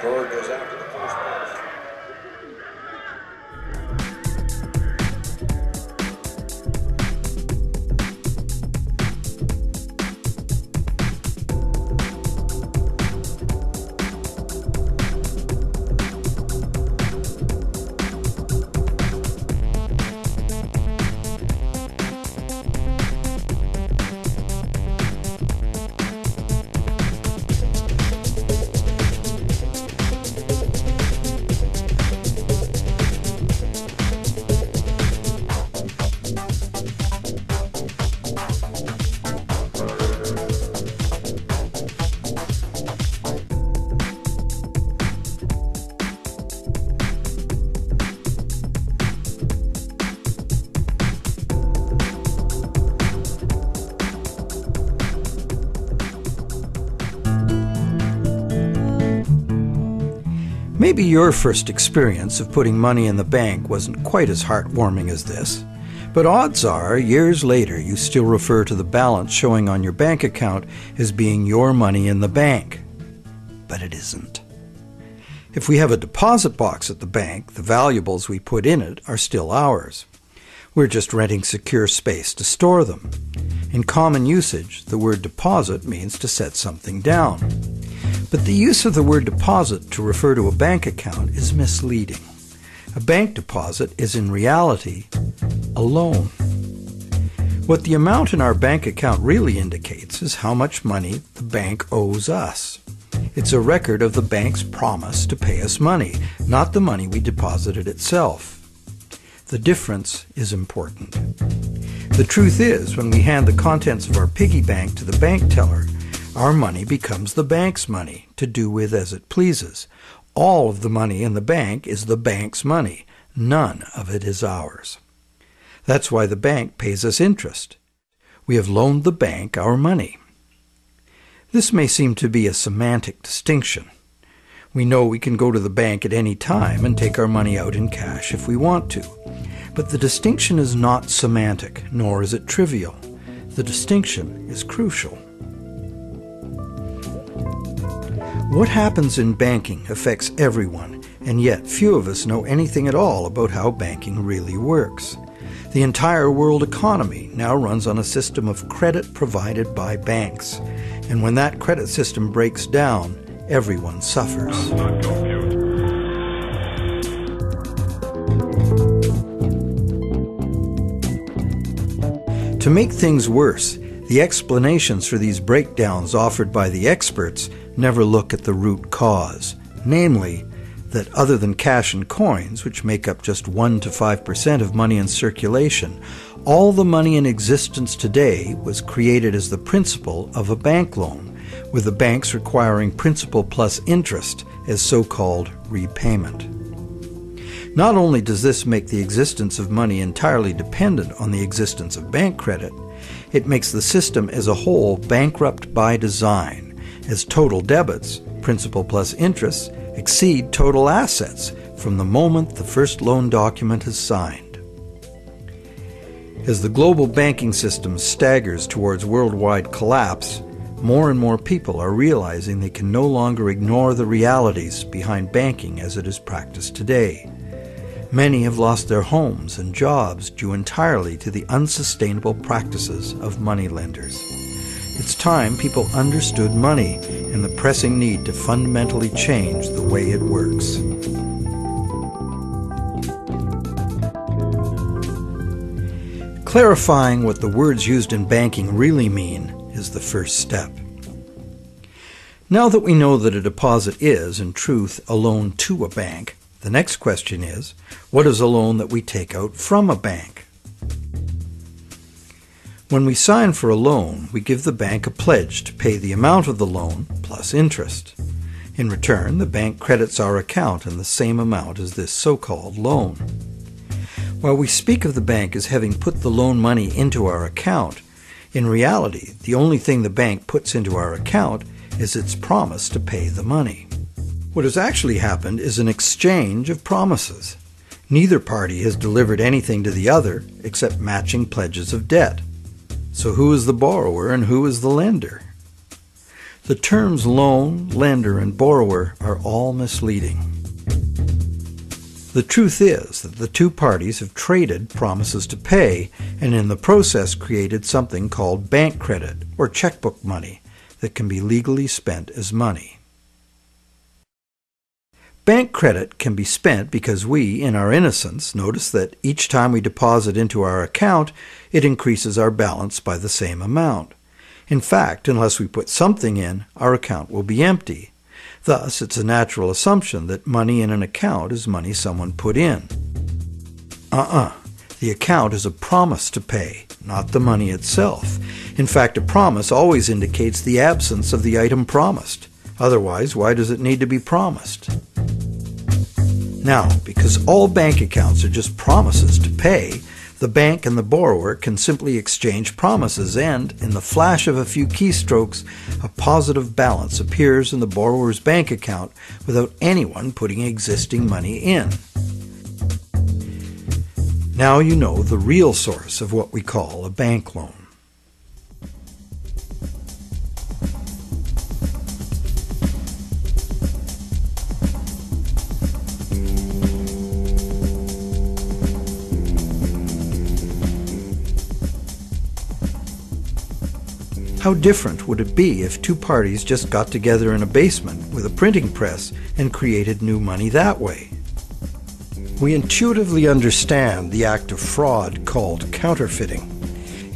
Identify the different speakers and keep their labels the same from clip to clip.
Speaker 1: Door goes out to the first base.
Speaker 2: Maybe your first experience of putting money in the bank wasn't quite as heartwarming as this, but odds are, years later, you still refer to the balance showing on your bank account as being your money in the bank. But it isn't. If we have a deposit box at the bank, the valuables we put in it are still ours. We're just renting secure space to store them. In common usage, the word deposit means to set something down. But the use of the word deposit to refer to a bank account is misleading. A bank deposit is in reality a loan. What the amount in our bank account really indicates is how much money the bank owes us. It's a record of the bank's promise to pay us money, not the money we deposited itself. The difference is important. The truth is, when we hand the contents of our piggy bank to the bank teller, our money becomes the bank's money to do with as it pleases. All of the money in the bank is the bank's money. None of it is ours. That's why the bank pays us interest. We have loaned the bank our money. This may seem to be a semantic distinction. We know we can go to the bank at any time and take our money out in cash if we want to. But the distinction is not semantic, nor is it trivial. The distinction is crucial. What happens in banking affects everyone, and yet few of us know anything at all about how banking really works. The entire world economy now runs on a system of credit provided by banks, and when that credit system breaks down, everyone suffers. To make things worse, the explanations for these breakdowns offered by the experts never look at the root cause, namely, that other than cash and coins, which make up just 1 to 5% of money in circulation, all the money in existence today was created as the principal of a bank loan, with the banks requiring principal plus interest as so-called repayment. Not only does this make the existence of money entirely dependent on the existence of bank credit, it makes the system as a whole bankrupt by design, as total debits, principal plus interest, exceed total assets from the moment the first loan document is signed. As the global banking system staggers towards worldwide collapse, more and more people are realizing they can no longer ignore the realities behind banking as it is practiced today. Many have lost their homes and jobs due entirely to the unsustainable practices of moneylenders. It's time people understood money and the pressing need to fundamentally change the way it works. Clarifying what the words used in banking really mean is the first step. Now that we know that a deposit is, in truth, a loan to a bank, the next question is, what is a loan that we take out from a bank? When we sign for a loan, we give the bank a pledge to pay the amount of the loan plus interest. In return, the bank credits our account in the same amount as this so-called loan. While we speak of the bank as having put the loan money into our account, in reality, the only thing the bank puts into our account is its promise to pay the money. What has actually happened is an exchange of promises. Neither party has delivered anything to the other except matching pledges of debt. So who is the borrower and who is the lender? The terms loan, lender, and borrower are all misleading. The truth is that the two parties have traded promises to pay and in the process created something called bank credit or checkbook money that can be legally spent as money. Bank credit can be spent because we, in our innocence, notice that each time we deposit into our account, it increases our balance by the same amount. In fact, unless we put something in, our account will be empty. Thus, it's a natural assumption that money in an account is money someone put in. The account is a promise to pay, not the money itself. In fact, a promise always indicates the absence of the item promised. Otherwise, why does it need to be promised? Now, because all bank accounts are just promises to pay, the bank and the borrower can simply exchange promises and, in the flash of a few keystrokes, a positive balance appears in the borrower's bank account without anyone putting existing money in. Now you know the real source of what we call a bank loan. How different would it be if two parties just got together in a basement with a printing press and created new money that way? We intuitively understand the act of fraud called counterfeiting.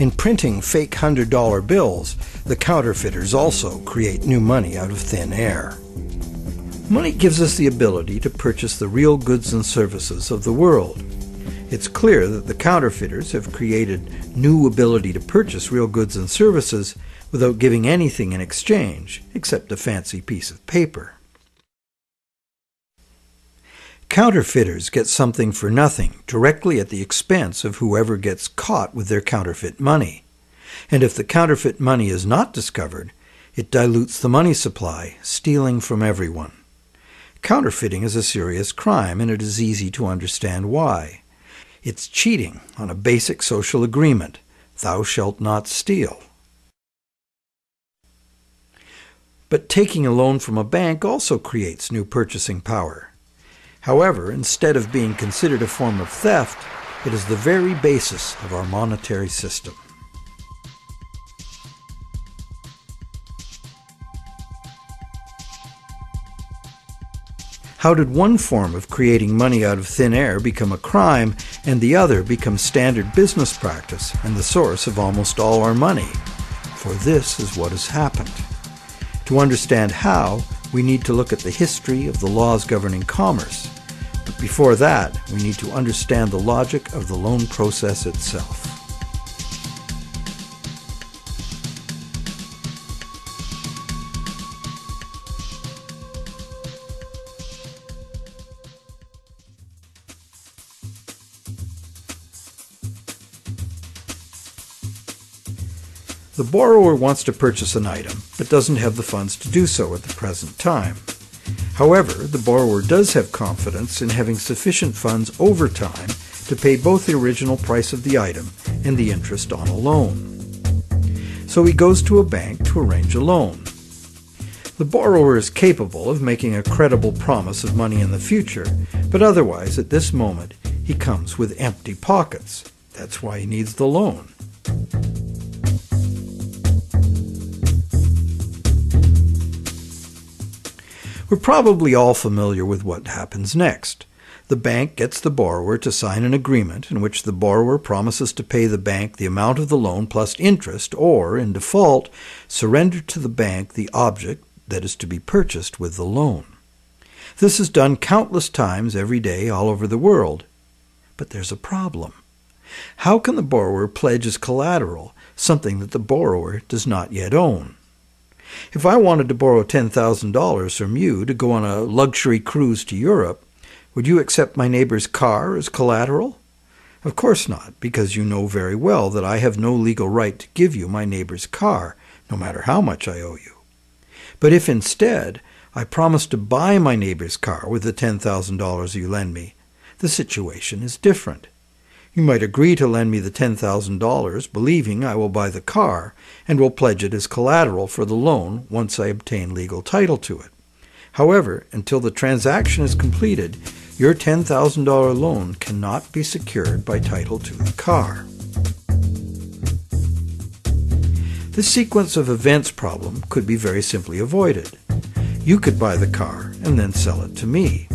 Speaker 2: In printing fake $100 bills, the counterfeiters also create new money out of thin air. Money gives us the ability to purchase the real goods and services of the world. It's clear that the counterfeiters have created new ability to purchase real goods and services without giving anything in exchange except a fancy piece of paper. Counterfeiters get something for nothing directly at the expense of whoever gets caught with their counterfeit money. And if the counterfeit money is not discovered, it dilutes the money supply, stealing from everyone. Counterfeiting is a serious crime, and it is easy to understand why. It's cheating on a basic social agreement, thou shalt not steal. But taking a loan from a bank also creates new purchasing power. However, instead of being considered a form of theft, it is the very basis of our monetary system. How did one form of creating money out of thin air become a crime and the other become standard business practice and the source of almost all our money? For this is what has happened. To understand how, we need to look at the history of the laws governing commerce. But before that, we need to understand the logic of the loan process itself. The borrower wants to purchase an item, but doesn't have the funds to do so at the present time. However, the borrower does have confidence in having sufficient funds over time to pay both the original price of the item and the interest on a loan. So he goes to a bank to arrange a loan. The borrower is capable of making a credible promise of money in the future, but otherwise, at this moment, he comes with empty pockets. That's why he needs the loan. We're probably all familiar with what happens next. The bank gets the borrower to sign an agreement in which the borrower promises to pay the bank the amount of the loan plus interest, or, in default, surrender to the bank the object that is to be purchased with the loan. This is done countless times every day all over the world. But there's a problem. How can the borrower pledge as collateral something that the borrower does not yet own? If I wanted to borrow $10,000 from you to go on a luxury cruise to Europe, would you accept my neighbor's car as collateral? Of course not, because you know very well that I have no legal right to give you my neighbor's car, no matter how much I owe you. But if instead I promise to buy my neighbor's car with the $10,000 you lend me, the situation is different. You might agree to lend me the $10,000, believing I will buy the car and will pledge it as collateral for the loan once I obtain legal title to it. However, until the transaction is completed, your $10,000 loan cannot be secured by title to the car. This sequence of events problem could be very simply avoided. You could buy the car and then sell it to me.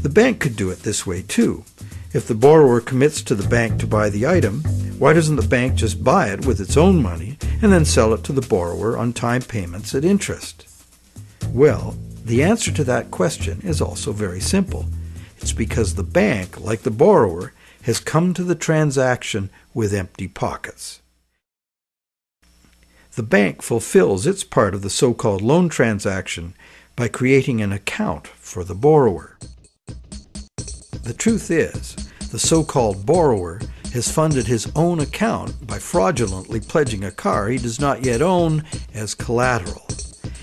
Speaker 2: The bank could do it this way too. If the borrower commits to the bank to buy the item, why doesn't the bank just buy it with its own money and then sell it to the borrower on time payments at interest? Well, the answer to that question is also very simple. It's because the bank, like the borrower, has come to the transaction with empty pockets. The bank fulfills its part of the so-called loan transaction by creating an account for the borrower. The truth is, the so-called borrower has funded his own account by fraudulently pledging a car he does not yet own as collateral.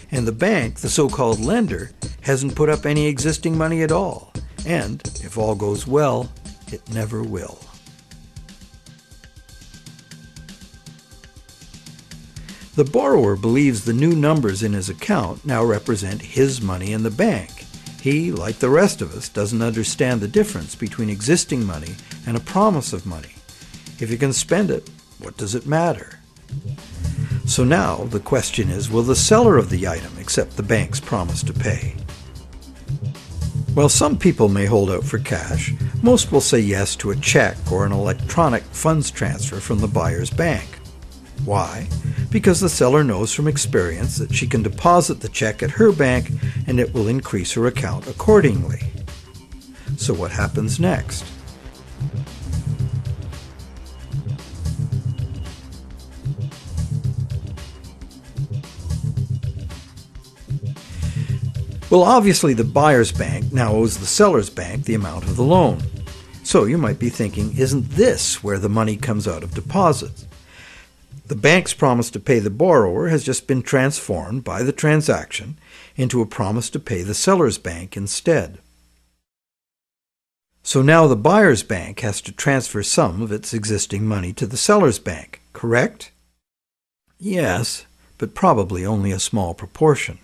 Speaker 2: And the bank, the so-called lender, hasn't put up any existing money at all. And, if all goes well, it never will. The borrower believes the new numbers in his account now represent his money in the bank. He, like the rest of us, doesn't understand the difference between existing money and a promise of money. If you can spend it, what does it matter? So now the question is, will the seller of the item accept the bank's promise to pay? While some people may hold out for cash, most will say yes to a check or an electronic funds transfer from the buyer's bank. Why? Because the seller knows from experience that she can deposit the check at her bank and it will increase her account accordingly. So what happens next? Well, obviously the buyer's bank now owes the seller's bank the amount of the loan. So you might be thinking, isn't this where the money comes out of deposits? The bank's promise to pay the borrower has just been transformed by the transaction into a promise to pay the seller's bank instead. So now the buyer's bank has to transfer some of its existing money to the seller's bank, correct? Yes, but probably only a small proportion.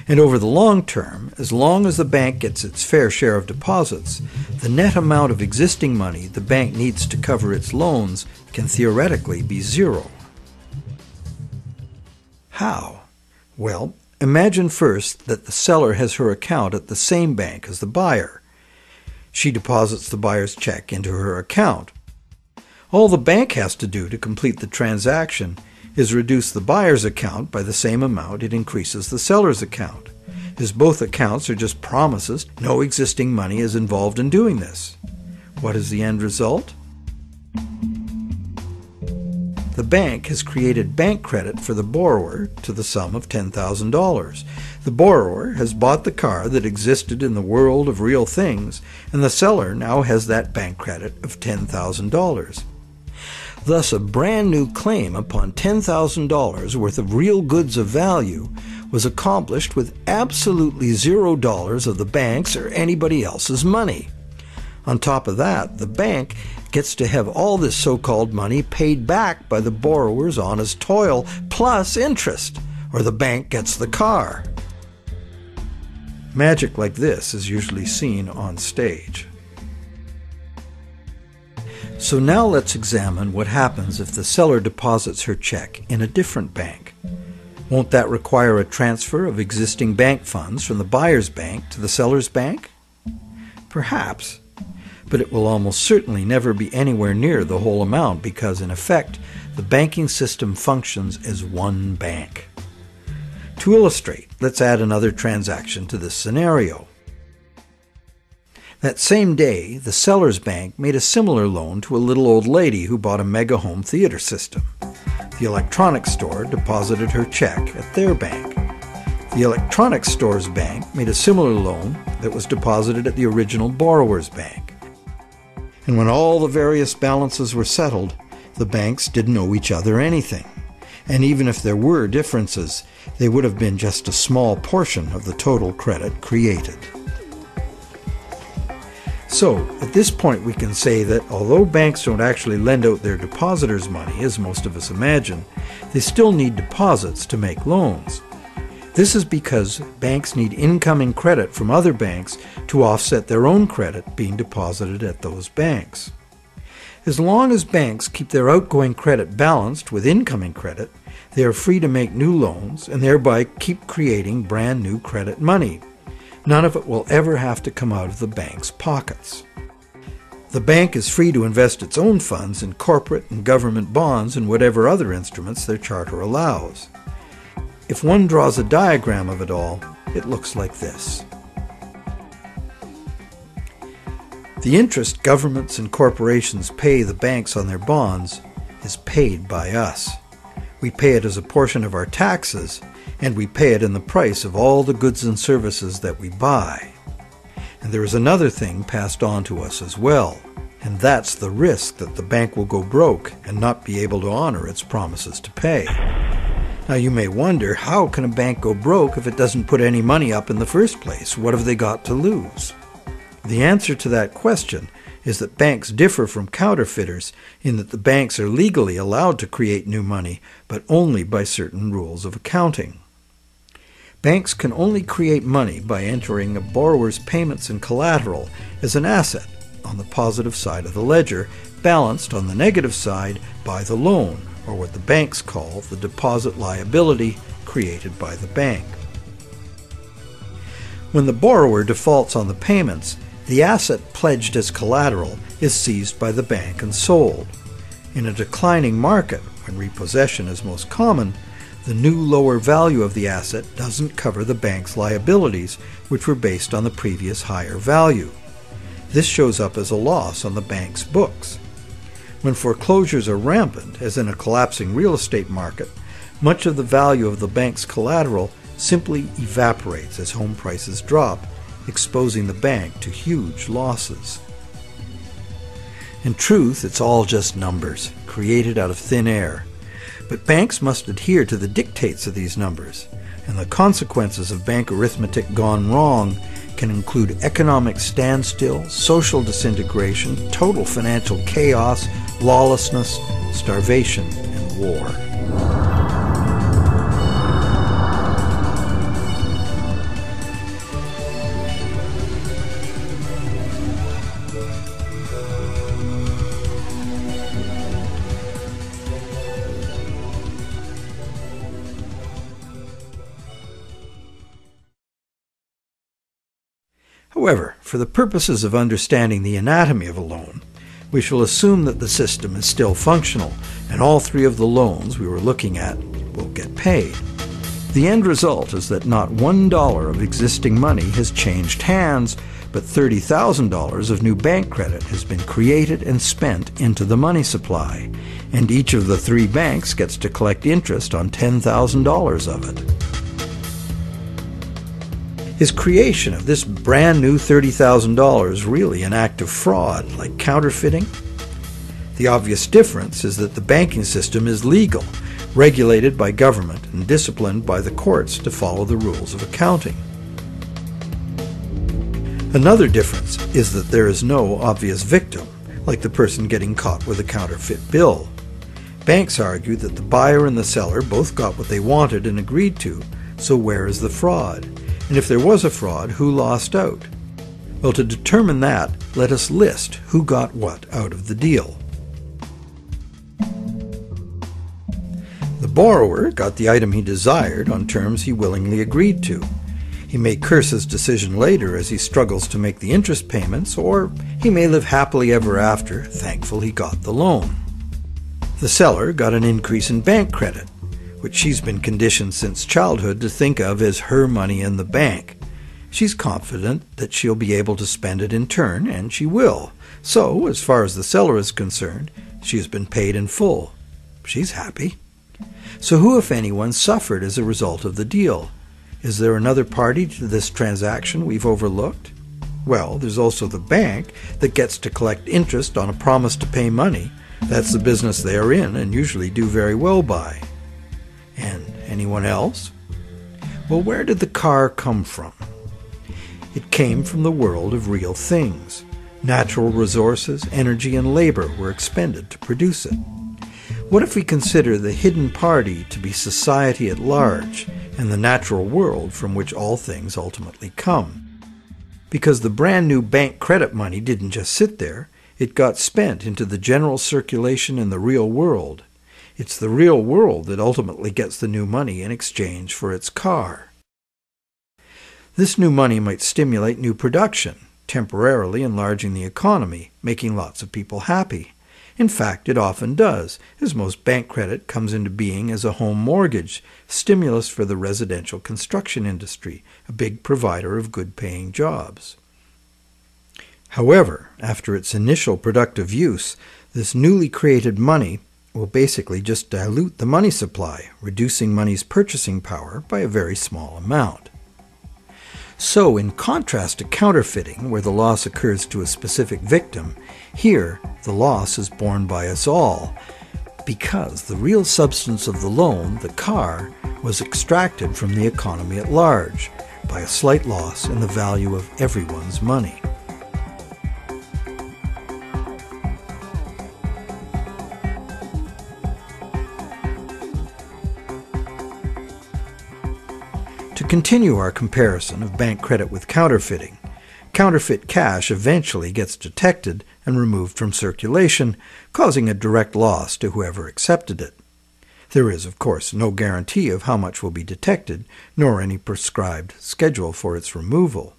Speaker 2: And over the long term, as long as the bank gets its fair share of deposits, the net amount of existing money the bank needs to cover its loans can theoretically be zero. How? Well, imagine first that the seller has her account at the same bank as the buyer. She deposits the buyer's check into her account. All the bank has to do to complete the transaction is reduce the buyer's account by the same amount it increases the seller's account. As both accounts are just promises, no existing money is involved in doing this. What is the end result? The bank has created bank credit for the borrower to the sum of $10,000. The borrower has bought the car that existed in the world of real things, and the seller now has that bank credit of $10,000. Thus, a brand new claim upon $10,000 worth of real goods of value was accomplished with absolutely $0 of the bank's or anybody else's money. On top of that, the bank gets to have all this so-called money paid back by the borrower's honest toil plus interest, or the bank gets the car. Magic like this is usually seen on stage. So now let's examine what happens if the seller deposits her check in a different bank. Won't that require a transfer of existing bank funds from the buyer's bank to the seller's bank? Perhaps, but it will almost certainly never be anywhere near the whole amount because, in effect, the banking system functions as one bank. To illustrate, let's add another transaction to this scenario. That same day, the seller's bank made a similar loan to a little old lady who bought a mega home theater system. The electronics store deposited her check at their bank. The electronics store's bank made a similar loan that was deposited at the original borrower's bank. And when all the various balances were settled, the banks didn't owe each other anything. And even if there were differences, they would have been just a small portion of the total credit created. So, at this point we can say that although banks don't actually lend out their depositors' money, as most of us imagine, they still need deposits to make loans. This is because banks need incoming credit from other banks to offset their own credit being deposited at those banks. As long as banks keep their outgoing credit balanced with incoming credit, they are free to make new loans and thereby keep creating brand new credit money. None of it will ever have to come out of the bank's pockets. The bank is free to invest its own funds in corporate and government bonds and whatever other instruments their charter allows. If one draws a diagram of it all, it looks like this. The interest governments and corporations pay the banks on their bonds is paid by us. We pay it as a portion of our taxes, and we pay it in the price of all the goods and services that we buy. And there is another thing passed on to us as well, and that's the risk that the bank will go broke and not be able to honor its promises to pay. Now you may wonder, how can a bank go broke if it doesn't put any money up in the first place? What have they got to lose? The answer to that question is that banks differ from counterfeiters in that the banks are legally allowed to create new money, but only by certain rules of accounting. Banks can only create money by entering a borrower's payments and collateral as an asset on the positive side of the ledger, balanced on the negative side by the loan, or what the banks call the deposit liability created by the bank. When the borrower defaults on the payments, the asset pledged as collateral is seized by the bank and sold. In a declining market, when repossession is most common, the new lower value of the asset doesn't cover the bank's liabilities, which were based on the previous higher value. This shows up as a loss on the bank's books. When foreclosures are rampant, as in a collapsing real estate market, much of the value of the bank's collateral simply evaporates as home prices drop, exposing the bank to huge losses. In truth, it's all just numbers, created out of thin air. But banks must adhere to the dictates of these numbers, and the consequences of bank arithmetic gone wrong can include economic standstill, social disintegration, total financial chaos, lawlessness, starvation, and war. However, for the purposes of understanding the anatomy of a loan, we shall assume that the system is still functional, and all three of the loans we were looking at will get paid. The end result is that not $1 of existing money has changed hands, but $30,000 of new bank credit has been created and spent into the money supply, and each of the three banks gets to collect interest on $10,000 of it. Is creation of this brand new $30,000 really an act of fraud, like counterfeiting? The obvious difference is that the banking system is legal, regulated by government and disciplined by the courts to follow the rules of accounting. Another difference is that there is no obvious victim, like the person getting caught with a counterfeit bill. Banks argue that the buyer and the seller both got what they wanted and agreed to, so where is the fraud? And if there was a fraud, who lost out? Well, to determine that, let us list who got what out of the deal. The borrower got the item he desired on terms he willingly agreed to. He may curse his decision later as he struggles to make the interest payments, or he may live happily ever after, thankful he got the loan. The seller got an increase in bank credit, which she's been conditioned since childhood to think of as her money in the bank. She's confident that she'll be able to spend it in turn, and she will. So, as far as the seller is concerned, she has been paid in full. She's happy. So who, if anyone, suffered as a result of the deal? Is there another party to this transaction we've overlooked? Well, there's also the bank that gets to collect interest on a promise to pay money. That's the business they are in and usually do very well by. And anyone else? Well, where did the car come from? It came from the world of real things. Natural resources, energy, and labor were expended to produce it. What if we consider the hidden party to be society at large and the natural world from which all things ultimately come? Because the brand new bank credit money didn't just sit there, it got spent into the general circulation in the real world. It's the real world that ultimately gets the new money in exchange for its car. This new money might stimulate new production, temporarily enlarging the economy, making lots of people happy. In fact, it often does, as most bank credit comes into being as a home mortgage, stimulus for the residential construction industry, a big provider of good-paying jobs. However, after its initial productive use, this newly created money will basically just dilute the money supply, reducing money's purchasing power by a very small amount. So, in contrast to counterfeiting, where the loss occurs to a specific victim, here the loss is borne by us all, because the real substance of the loan, the car, was extracted from the economy at large by a slight loss in the value of everyone's money. To continue our comparison of bank credit with counterfeiting, counterfeit cash eventually gets detected and removed from circulation, causing a direct loss to whoever accepted it. There is, of course, no guarantee of how much will be detected, nor any prescribed schedule for its removal.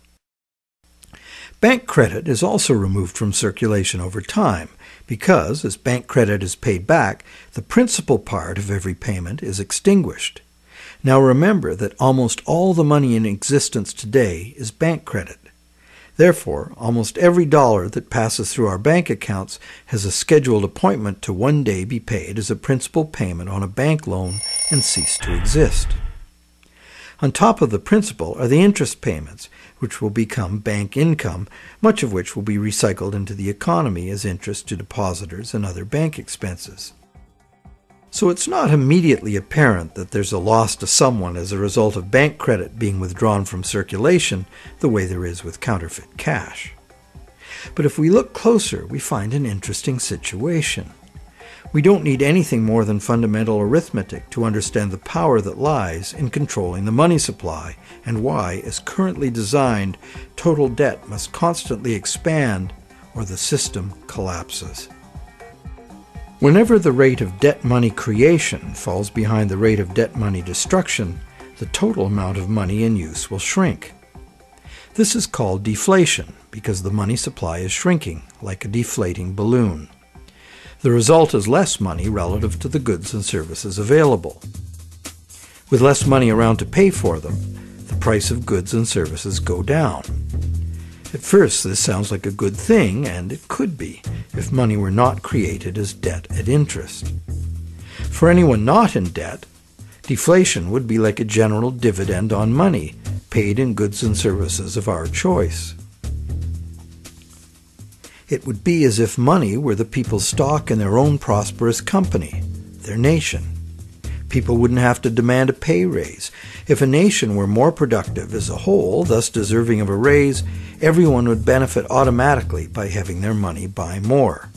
Speaker 2: Bank credit is also removed from circulation over time because, as bank credit is paid back, the principal part of every payment is extinguished. Now remember that almost all the money in existence today is bank credit. Therefore, almost every dollar that passes through our bank accounts has a scheduled appointment to one day be paid as a principal payment on a bank loan and cease to exist. On top of the principal are the interest payments, which will become bank income, much of which will be recycled into the economy as interest to depositors and other bank expenses. So it's not immediately apparent that there's a loss to someone as a result of bank credit being withdrawn from circulation the way there is with counterfeit cash. But if we look closer, we find an interesting situation. We don't need anything more than fundamental arithmetic to understand the power that lies in controlling the money supply and why, as currently designed, total debt must constantly expand or the system collapses. Whenever the rate of debt money creation falls behind the rate of debt money destruction, the total amount of money in use will shrink. This is called deflation because the money supply is shrinking, like a deflating balloon. The result is less money relative to the goods and services available. With less money around to pay for them, the price of goods and services go down. At first, this sounds like a good thing, and it could be, if money were not created as debt at interest. For anyone not in debt, deflation would be like a general dividend on money, paid in goods and services of our choice. It would be as if money were the people's stock in their own prosperous company, their nation. People wouldn't have to demand a pay raise. If a nation were more productive as a whole, thus deserving of a raise, everyone would benefit automatically by having their money buy more.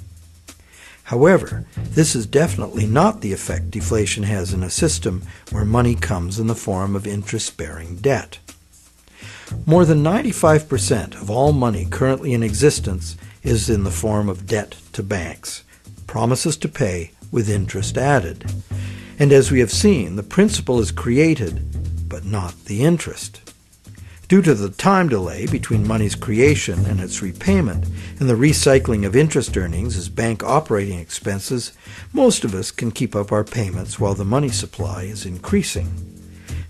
Speaker 2: However, this is definitely not the effect deflation has in a system where money comes in the form of interest-bearing debt. More than 95% of all money currently in existence is in the form of debt to banks, promises to pay with interest added. And as we have seen, the principal is created, but not the interest. Due to the time delay between money's creation and its repayment and the recycling of interest earnings as bank operating expenses, most of us can keep up our payments while the money supply is increasing.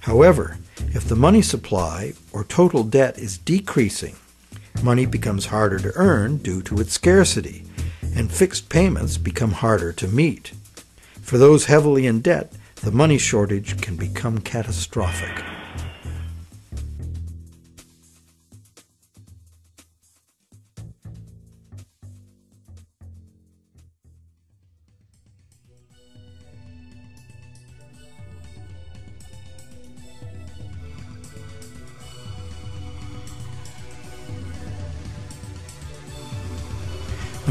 Speaker 2: However, if the money supply or total debt is decreasing, money becomes harder to earn due to its scarcity, and fixed payments become harder to meet. For those heavily in debt, the money shortage can become catastrophic.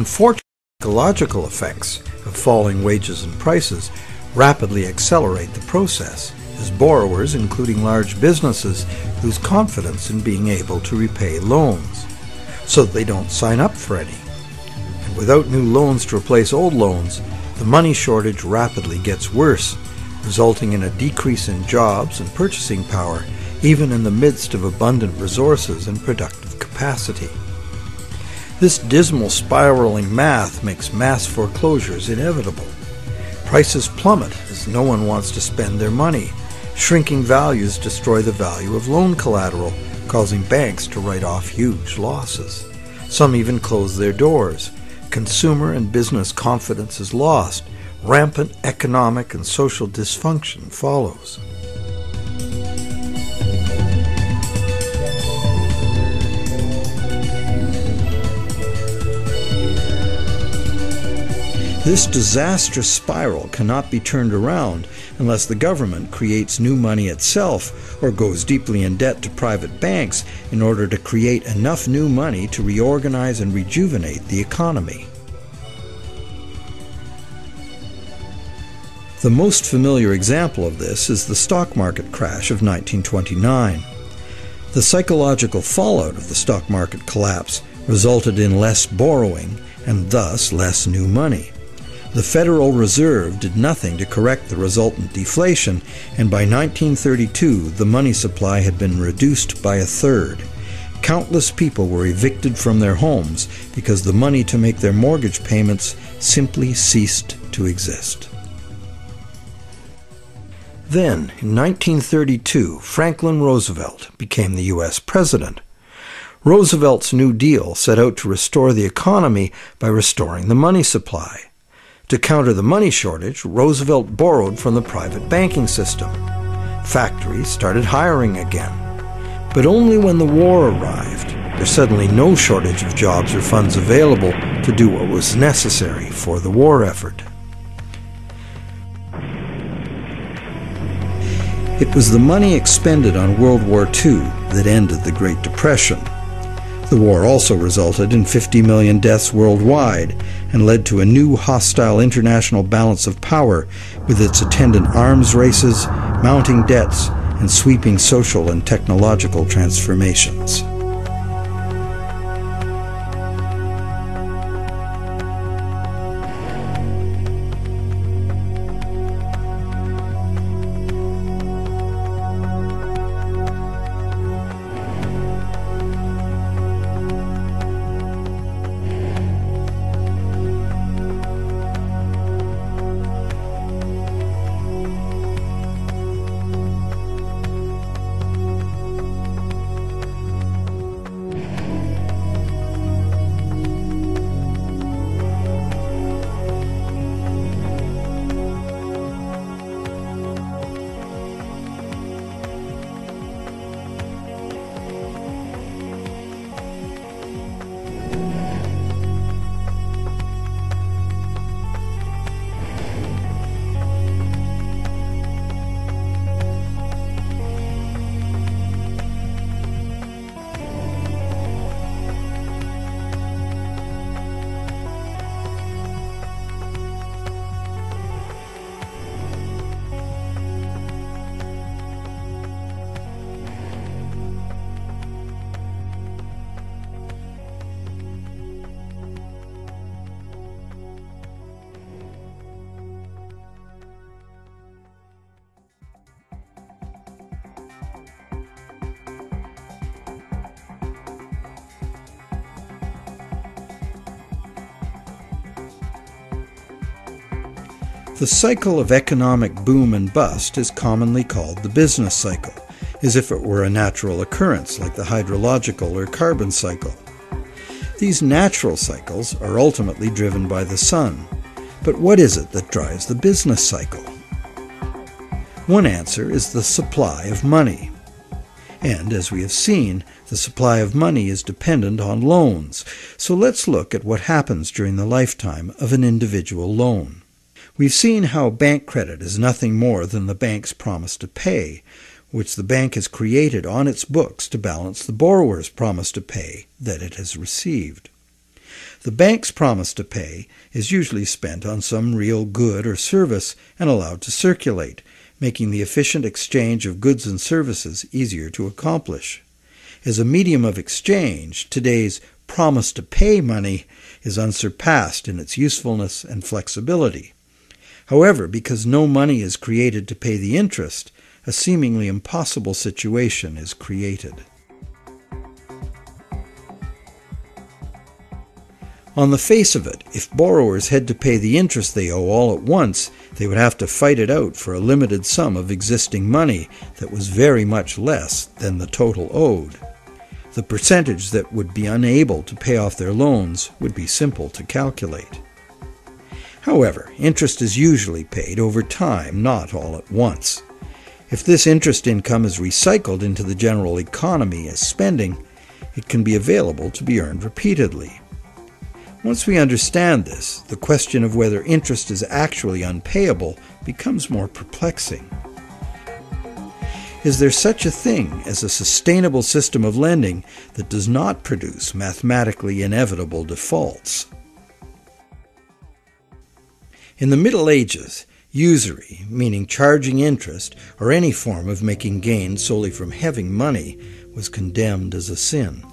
Speaker 2: Unfortunately, the psychological effects of falling wages and prices rapidly accelerate the process, as borrowers, including large businesses, lose confidence in being able to repay loans, so that they don't sign up for any. And without new loans to replace old loans, the money shortage rapidly gets worse, resulting in a decrease in jobs and purchasing power, even in the midst of abundant resources and productive capacity. This dismal spiraling math makes mass foreclosures inevitable. Prices plummet as no one wants to spend their money. Shrinking values destroy the value of loan collateral, causing banks to write off huge losses. Some even close their doors. Consumer and business confidence is lost. Rampant economic and social dysfunction follows. This disastrous spiral cannot be turned around unless the government creates new money itself or goes deeply in debt to private banks in order to create enough new money to reorganize and rejuvenate the economy. The most familiar example of this is the stock market crash of 1929. The psychological fallout of the stock market collapse resulted in less borrowing and thus less new money. The Federal Reserve did nothing to correct the resultant deflation, and by 1932 the money supply had been reduced by a third. Countless people were evicted from their homes because the money to make their mortgage payments simply ceased to exist. Then, in 1932, Franklin Roosevelt became the U.S. president. Roosevelt's New Deal set out to restore the economy by restoring the money supply. To counter the money shortage, Roosevelt borrowed from the private banking system. Factories started hiring again. But only when the war arrived, there's suddenly no shortage of jobs or funds available to do what was necessary for the war effort. It was the money expended on World War II that ended the Great Depression. The war also resulted in 50 million deaths worldwide and led to a new hostile international balance of power with its attendant arms races, mounting debts, and sweeping social and technological transformations. The cycle of economic boom and bust is commonly called the business cycle, as if it were a natural occurrence like the hydrological or carbon cycle. These natural cycles are ultimately driven by the sun. But what is it that drives the business cycle? One answer is the supply of money. And, as we have seen, the supply of money is dependent on loans. So let's look at what happens during the lifetime of an individual loan. We've seen how bank credit is nothing more than the bank's promise to pay, which the bank has created on its books to balance the borrower's promise to pay that it has received. The bank's promise to pay is usually spent on some real good or service and allowed to circulate, making the efficient exchange of goods and services easier to accomplish. As a medium of exchange, today's promise to pay money is unsurpassed in its usefulness and flexibility. However, because no money is created to pay the interest, a seemingly impossible situation is created. On the face of it, if borrowers had to pay the interest they owe all at once, they would have to fight it out for a limited sum of existing money that was very much less than the total owed. The percentage that would be unable to pay off their loans would be simple to calculate. However, interest is usually paid over time, not all at once. If this interest income is recycled into the general economy as spending, it can be available to be earned repeatedly. Once we understand this, the question of whether interest is actually unpayable becomes more perplexing. Is there such a thing as a sustainable system of lending that does not produce mathematically inevitable defaults? In the Middle Ages, usury, meaning charging interest or any form of making gains solely from having money, was condemned as a sin.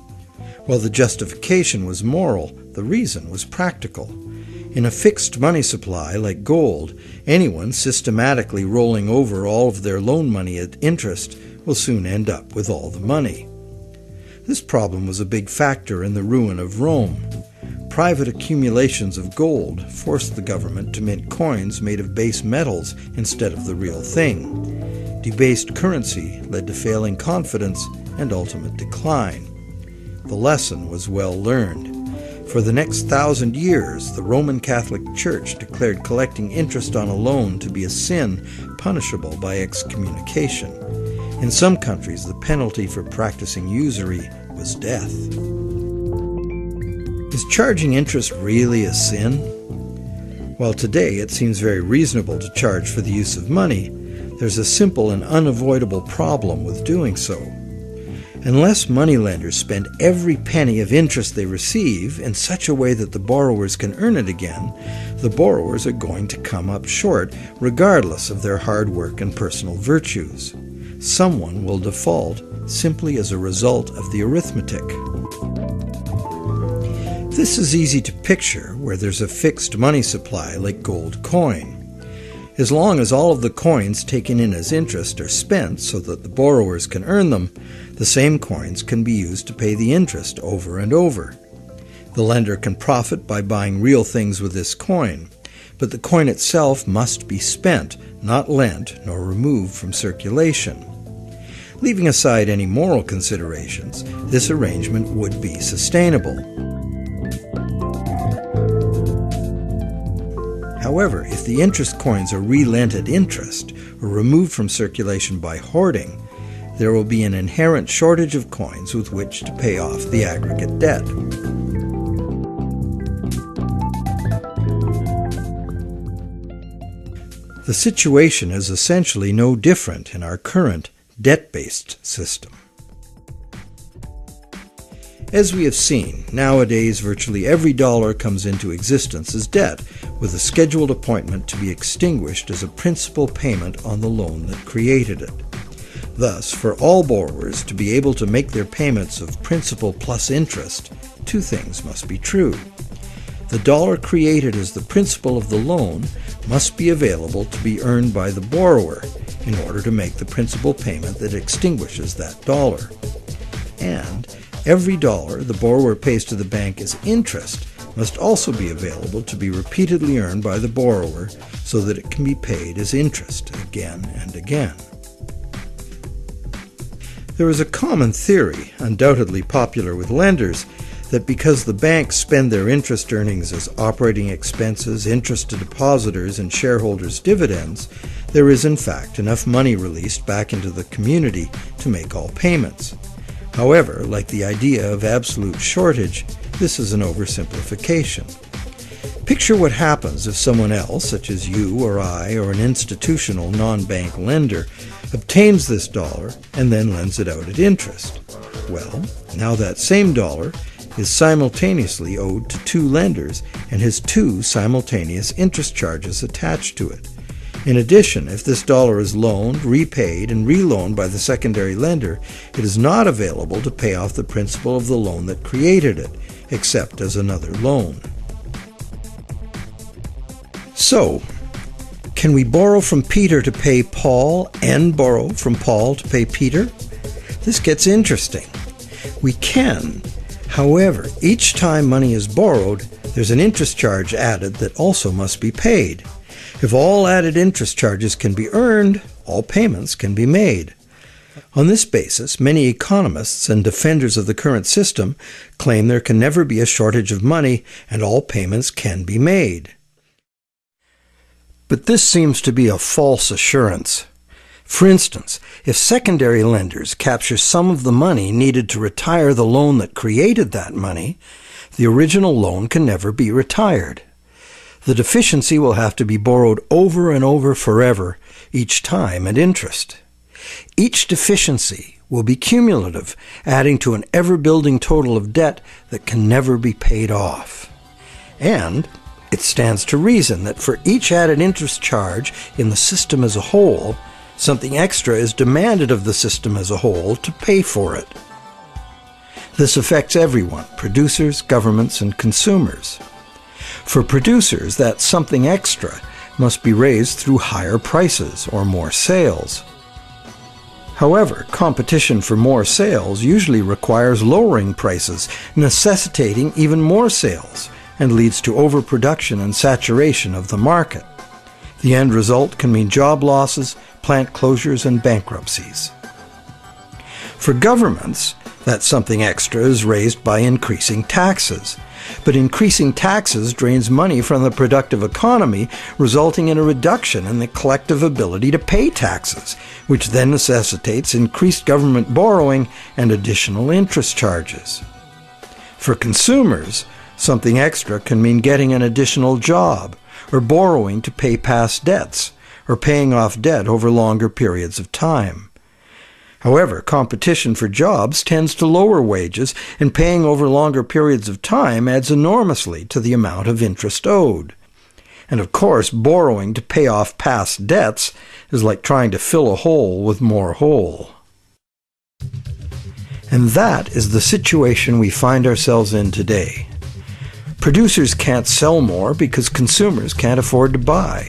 Speaker 2: While the justification was moral, the reason was practical. In a fixed money supply like gold, anyone systematically rolling over all of their loan money at interest will soon end up with all the money. This problem was a big factor in the ruin of Rome. Private accumulations of gold forced the government to mint coins made of base metals instead of the real thing. Debased currency led to failing confidence and ultimate decline. The lesson was well learned. For the next 1,000 years, the Roman Catholic Church declared collecting interest on a loan to be a sin punishable by excommunication. In some countries, the penalty for practicing usury was death. Is charging interest really a sin? While today it seems very reasonable to charge for the use of money, there's a simple and unavoidable problem with doing so. Unless moneylenders spend every penny of interest they receive in such a way that the borrowers can earn it again, the borrowers are going to come up short regardless of their hard work and personal virtues. Someone will default simply as a result of the arithmetic. This is easy to picture where there's a fixed money supply like gold coin. As long as all of the coins taken in as interest are spent so that the borrowers can earn them, the same coins can be used to pay the interest over and over. The lender can profit by buying real things with this coin, but the coin itself must be spent, not lent nor removed from circulation. Leaving aside any moral considerations, this arrangement would be sustainable. However, if the interest coins are re-lent at interest or removed from circulation by hoarding, there will be an inherent shortage of coins with which to pay off the aggregate debt. The situation is essentially no different in our current debt-based system. As we have seen, nowadays virtually every dollar comes into existence as debt, with a scheduled appointment to be extinguished as a principal payment on the loan that created it. Thus, for all borrowers to be able to make their payments of principal plus interest, two things must be true. The dollar created as the principal of the loan must be available to be earned by the borrower in order to make the principal payment that extinguishes that dollar. And every dollar the borrower pays to the bank as interest must also be available to be repeatedly earned by the borrower so that it can be paid as interest again and again. There is a common theory, undoubtedly popular with lenders, that because the banks spend their interest earnings as operating expenses, interest to depositors, and shareholders' dividends, there is in fact enough money released back into the community to make all payments. However, like the idea of absolute shortage, this is an oversimplification. Picture what happens if someone else, such as you or I or an institutional non-bank lender, obtains this dollar and then lends it out at interest. Well, now that same dollar is simultaneously owed to two lenders and has two simultaneous interest charges attached to it. In addition, if this dollar is loaned, repaid, and reloaned by the secondary lender, it is not available to pay off the principal of the loan that created it, except as another loan. So, can we borrow from Peter to pay Paul and borrow from Paul to pay Peter? This gets interesting. We can. However, each time money is borrowed, there's an interest charge added that also must be paid. If all added interest charges can be earned, all payments can be made. On this basis, many economists and defenders of the current system claim there can never be a shortage of money and all payments can be made. But this seems to be a false assurance. For instance, if secondary lenders capture some of the money needed to retire the loan that created that money, the original loan can never be retired. The deficiency will have to be borrowed over and over forever, each time at interest. Each deficiency will be cumulative, adding to an ever-building total of debt that can never be paid off. And it stands to reason that for each added interest charge in the system as a whole, something extra is demanded of the system as a whole to pay for it. This affects everyone, producers, governments, and consumers. For producers, that something extra must be raised through higher prices or more sales. However, competition for more sales usually requires lowering prices, necessitating even more sales, and leads to overproduction and saturation of the market. The end result can mean job losses, plant closures, and bankruptcies. For governments, that something extra is raised by increasing taxes. But increasing taxes drains money from the productive economy, resulting in a reduction in the collective ability to pay taxes, which then necessitates increased government borrowing and additional interest charges. For consumers, something extra can mean getting an additional job, or borrowing to pay past debts, or paying off debt over longer periods of time. However, competition for jobs tends to lower wages, and paying over longer periods of time adds enormously to the amount of interest owed. And of course, borrowing to pay off past debts is like trying to fill a hole with more hole. And that is the situation we find ourselves in today. Producers can't sell more because consumers can't afford to buy.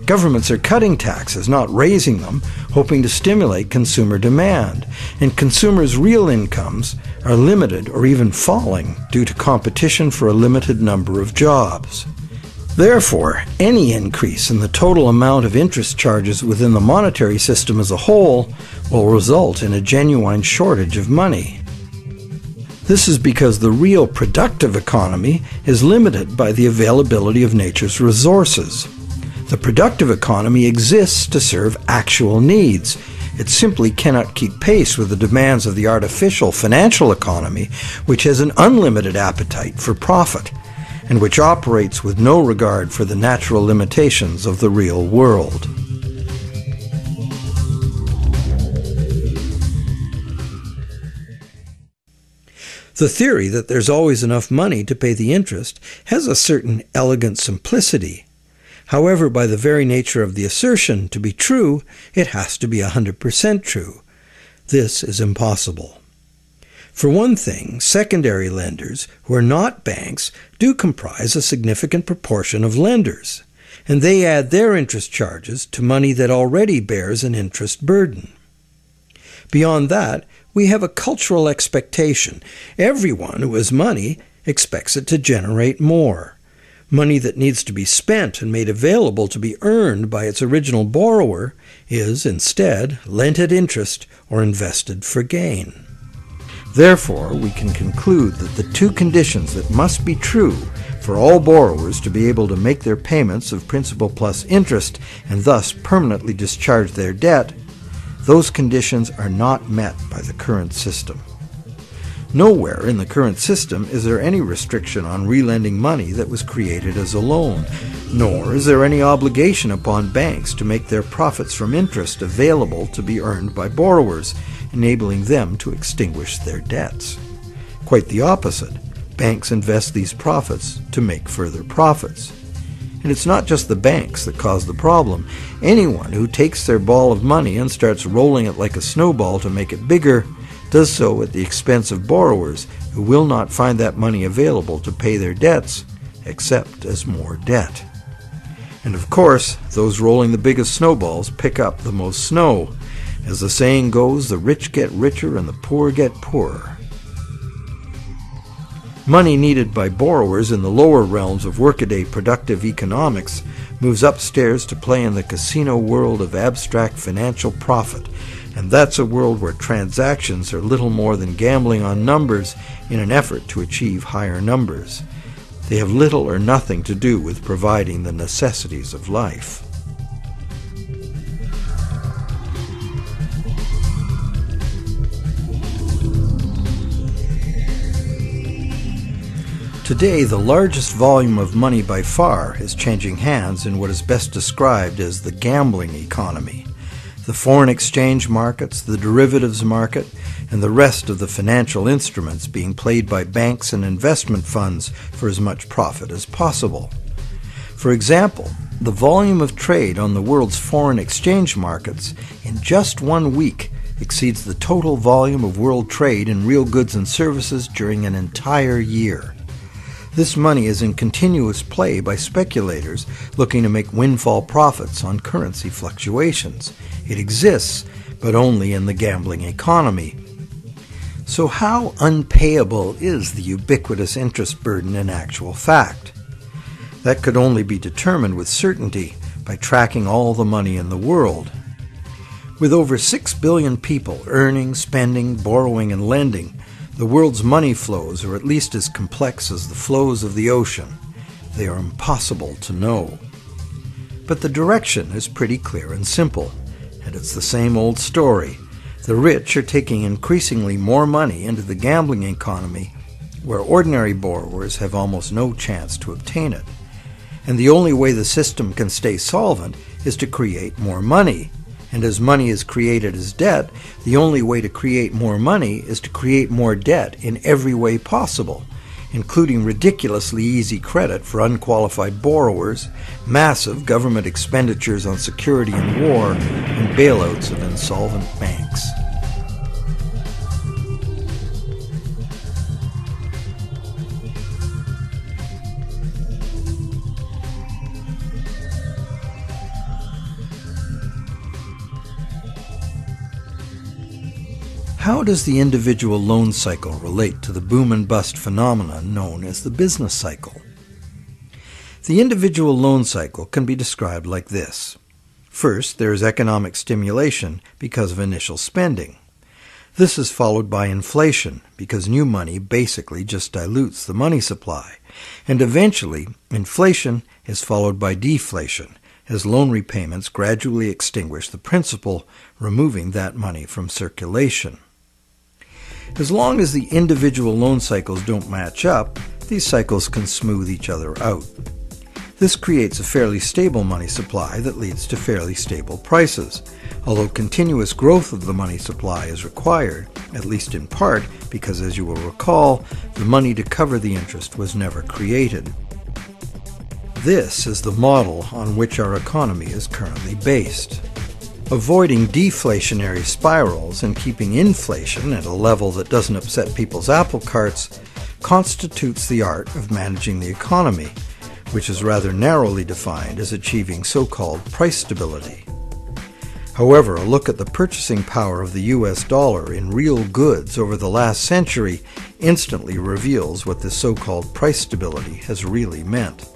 Speaker 2: Governments are cutting taxes, not raising them, hoping to stimulate consumer demand, and consumers' real incomes are limited or even falling due to competition for a limited number of jobs. Therefore, any increase in the total amount of interest charges within the monetary system as a whole will result in a genuine shortage of money. This is because the real productive economy is limited by the availability of nature's resources. The productive economy exists to serve actual needs. It simply cannot keep pace with the demands of the artificial financial economy, which has an unlimited appetite for profit, and which operates with no regard for the natural limitations of the real world. The theory that there's always enough money to pay the interest has a certain elegant simplicity. However, by the very nature of the assertion to be true, it has to be 100% true. This is impossible. For one thing, secondary lenders, who are not banks, do comprise a significant proportion of lenders, and they add their interest charges to money that already bears an interest burden. Beyond that, we have a cultural expectation. Everyone who has money expects it to generate more. Money that needs to be spent and made available to be earned by its original borrower is, instead, lent at interest or invested for gain. Therefore, we can conclude that the two conditions that must be true for all borrowers to be able to make their payments of principal plus interest and thus permanently discharge their debt, those conditions are not met by the current system. Nowhere in the current system is there any restriction on relending money that was created as a loan, nor is there any obligation upon banks to make their profits from interest available to be earned by borrowers, enabling them to extinguish their debts. Quite the opposite. banks invest these profits to make further profits. And it's not just the banks that cause the problem. Anyone who takes their ball of money and starts rolling it like a snowball to make it bigger does so at the expense of borrowers who will not find that money available to pay their debts, except as more debt. And of course, those rolling the biggest snowballs pick up the most snow. As the saying goes, the rich get richer and the poor get poorer. Money needed by borrowers in the lower realms of workaday productive economics moves upstairs to play in the casino world of abstract financial profit, and that's a world where transactions are little more than gambling on numbers in an effort to achieve higher numbers. They have little or nothing to do with providing the necessities of life. Today, the largest volume of money by far is changing hands in what is best described as the gambling economy. The foreign exchange markets, the derivatives market, and the rest of the financial instruments being played by banks and investment funds for as much profit as possible. For example, the volume of trade on the world's foreign exchange markets in just 1 week exceeds the total volume of world trade in real goods and services during an entire year. This money is in continuous play by speculators looking to make windfall profits on currency fluctuations. It exists, but only in the gambling economy. So how unpayable is the ubiquitous interest burden in actual fact? That could only be determined with certainty by tracking all the money in the world. With over 6 billion people earning, spending, borrowing, and lending, the world's money flows are at least as complex as the flows of the ocean. They are impossible to know. But the direction is pretty clear and simple, and it's the same old story. The rich are taking increasingly more money into the gambling economy, where ordinary borrowers have almost no chance to obtain it. And the only way the system can stay solvent is to create more money. And as money is created as debt, the only way to create more money is to create more debt in every way possible, including ridiculously easy credit for unqualified borrowers, massive government expenditures on security and war, and bailouts of insolvent banks. How does the individual loan cycle relate to the boom and bust phenomenon known as the business cycle? The individual loan cycle can be described like this. First, there is economic stimulation because of initial spending. This is followed by inflation because new money basically just dilutes the money supply. And eventually, inflation is followed by deflation as loan repayments gradually extinguish the principal, removing that money from circulation. As long as the individual loan cycles don't match up, these cycles can smooth each other out. This creates a fairly stable money supply that leads to fairly stable prices, although continuous growth of the money supply is required, at least in part because, as you will recall, the money to cover the interest was never created. This is the model on which our economy is currently based. Avoiding deflationary spirals and keeping inflation at a level that doesn't upset people's apple carts constitutes the art of managing the economy, which is rather narrowly defined as achieving so-called price stability. However, a look at the purchasing power of the US dollar in real goods over the last century instantly reveals what this so-called price stability has really meant.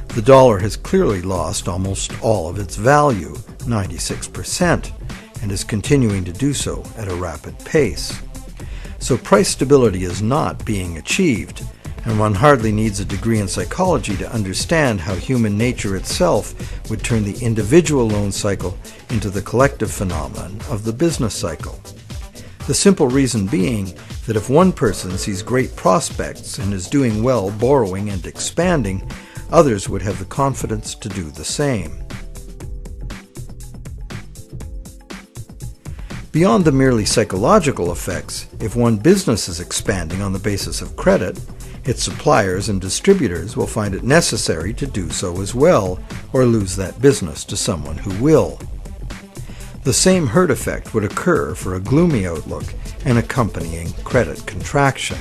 Speaker 2: The dollar has clearly lost almost all of its value, 96%, and is continuing to do so at a rapid pace. So price stability is not being achieved, and one hardly needs a degree in psychology to understand how human nature itself would turn the individual loan cycle into the collective phenomenon of the business cycle. The simple reason being that if one person sees great prospects and is doing well borrowing and expanding, others would have the confidence to do the same. Beyond the merely psychological effects, if one business is expanding on the basis of credit, Its suppliers and distributors will find it necessary to do so as well, or lose that business to someone who will. The same herd effect would occur for a gloomy outlook and accompanying credit contraction.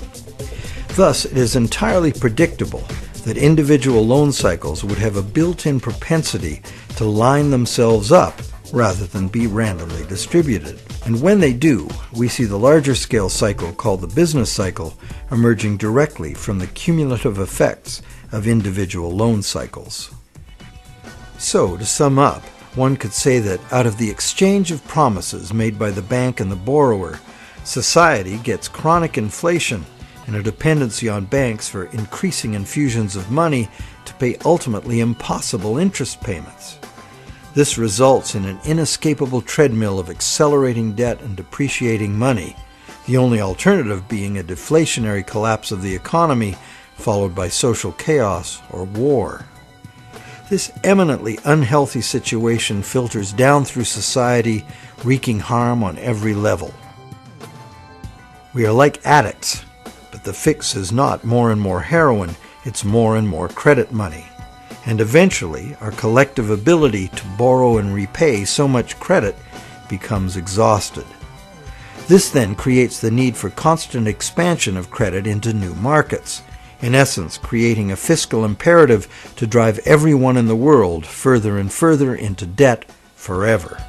Speaker 2: Thus, it is entirely predictable that individual loan cycles would have a built-in propensity to line themselves up rather than be randomly distributed. And when they do, we see the larger scale cycle called the business cycle emerging directly from the cumulative effects of individual loan cycles. So, to sum up, one could say that out of the exchange of promises made by the bank and the borrower, society gets chronic inflation and a dependency on banks for increasing infusions of money to pay ultimately impossible interest payments. This results in an inescapable treadmill of accelerating debt and depreciating money, the only alternative being a deflationary collapse of the economy followed by social chaos or war. This eminently unhealthy situation filters down through society, wreaking harm on every level. We are like addicts, but the fix is not more and more heroin, it's more and more credit money. And eventually, our collective ability to borrow and repay so much credit becomes exhausted. This then creates the need for constant expansion of credit into new markets, in essence creating a fiscal imperative to drive everyone in the world further and further into debt forever.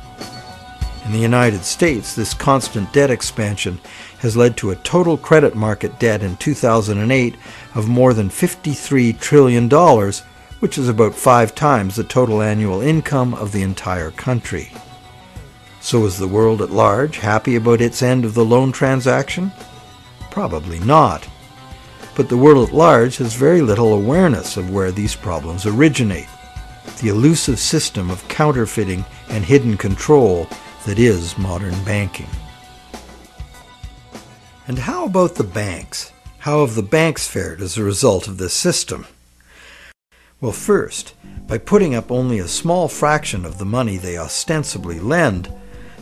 Speaker 2: In the United States, this constant debt expansion has led to a total credit market debt in 2008 of more than $53 trillion, which is about 5 times the total annual income of the entire country. So is the world at large happy about its end of the loan transaction? Probably not. But the world at large has very little awareness of where these problems originate, the elusive system of counterfeiting and hidden control that is modern banking. And how about the banks? How have the banks fared as a result of this system? Well, first, by putting up only a small fraction of the money they ostensibly lend,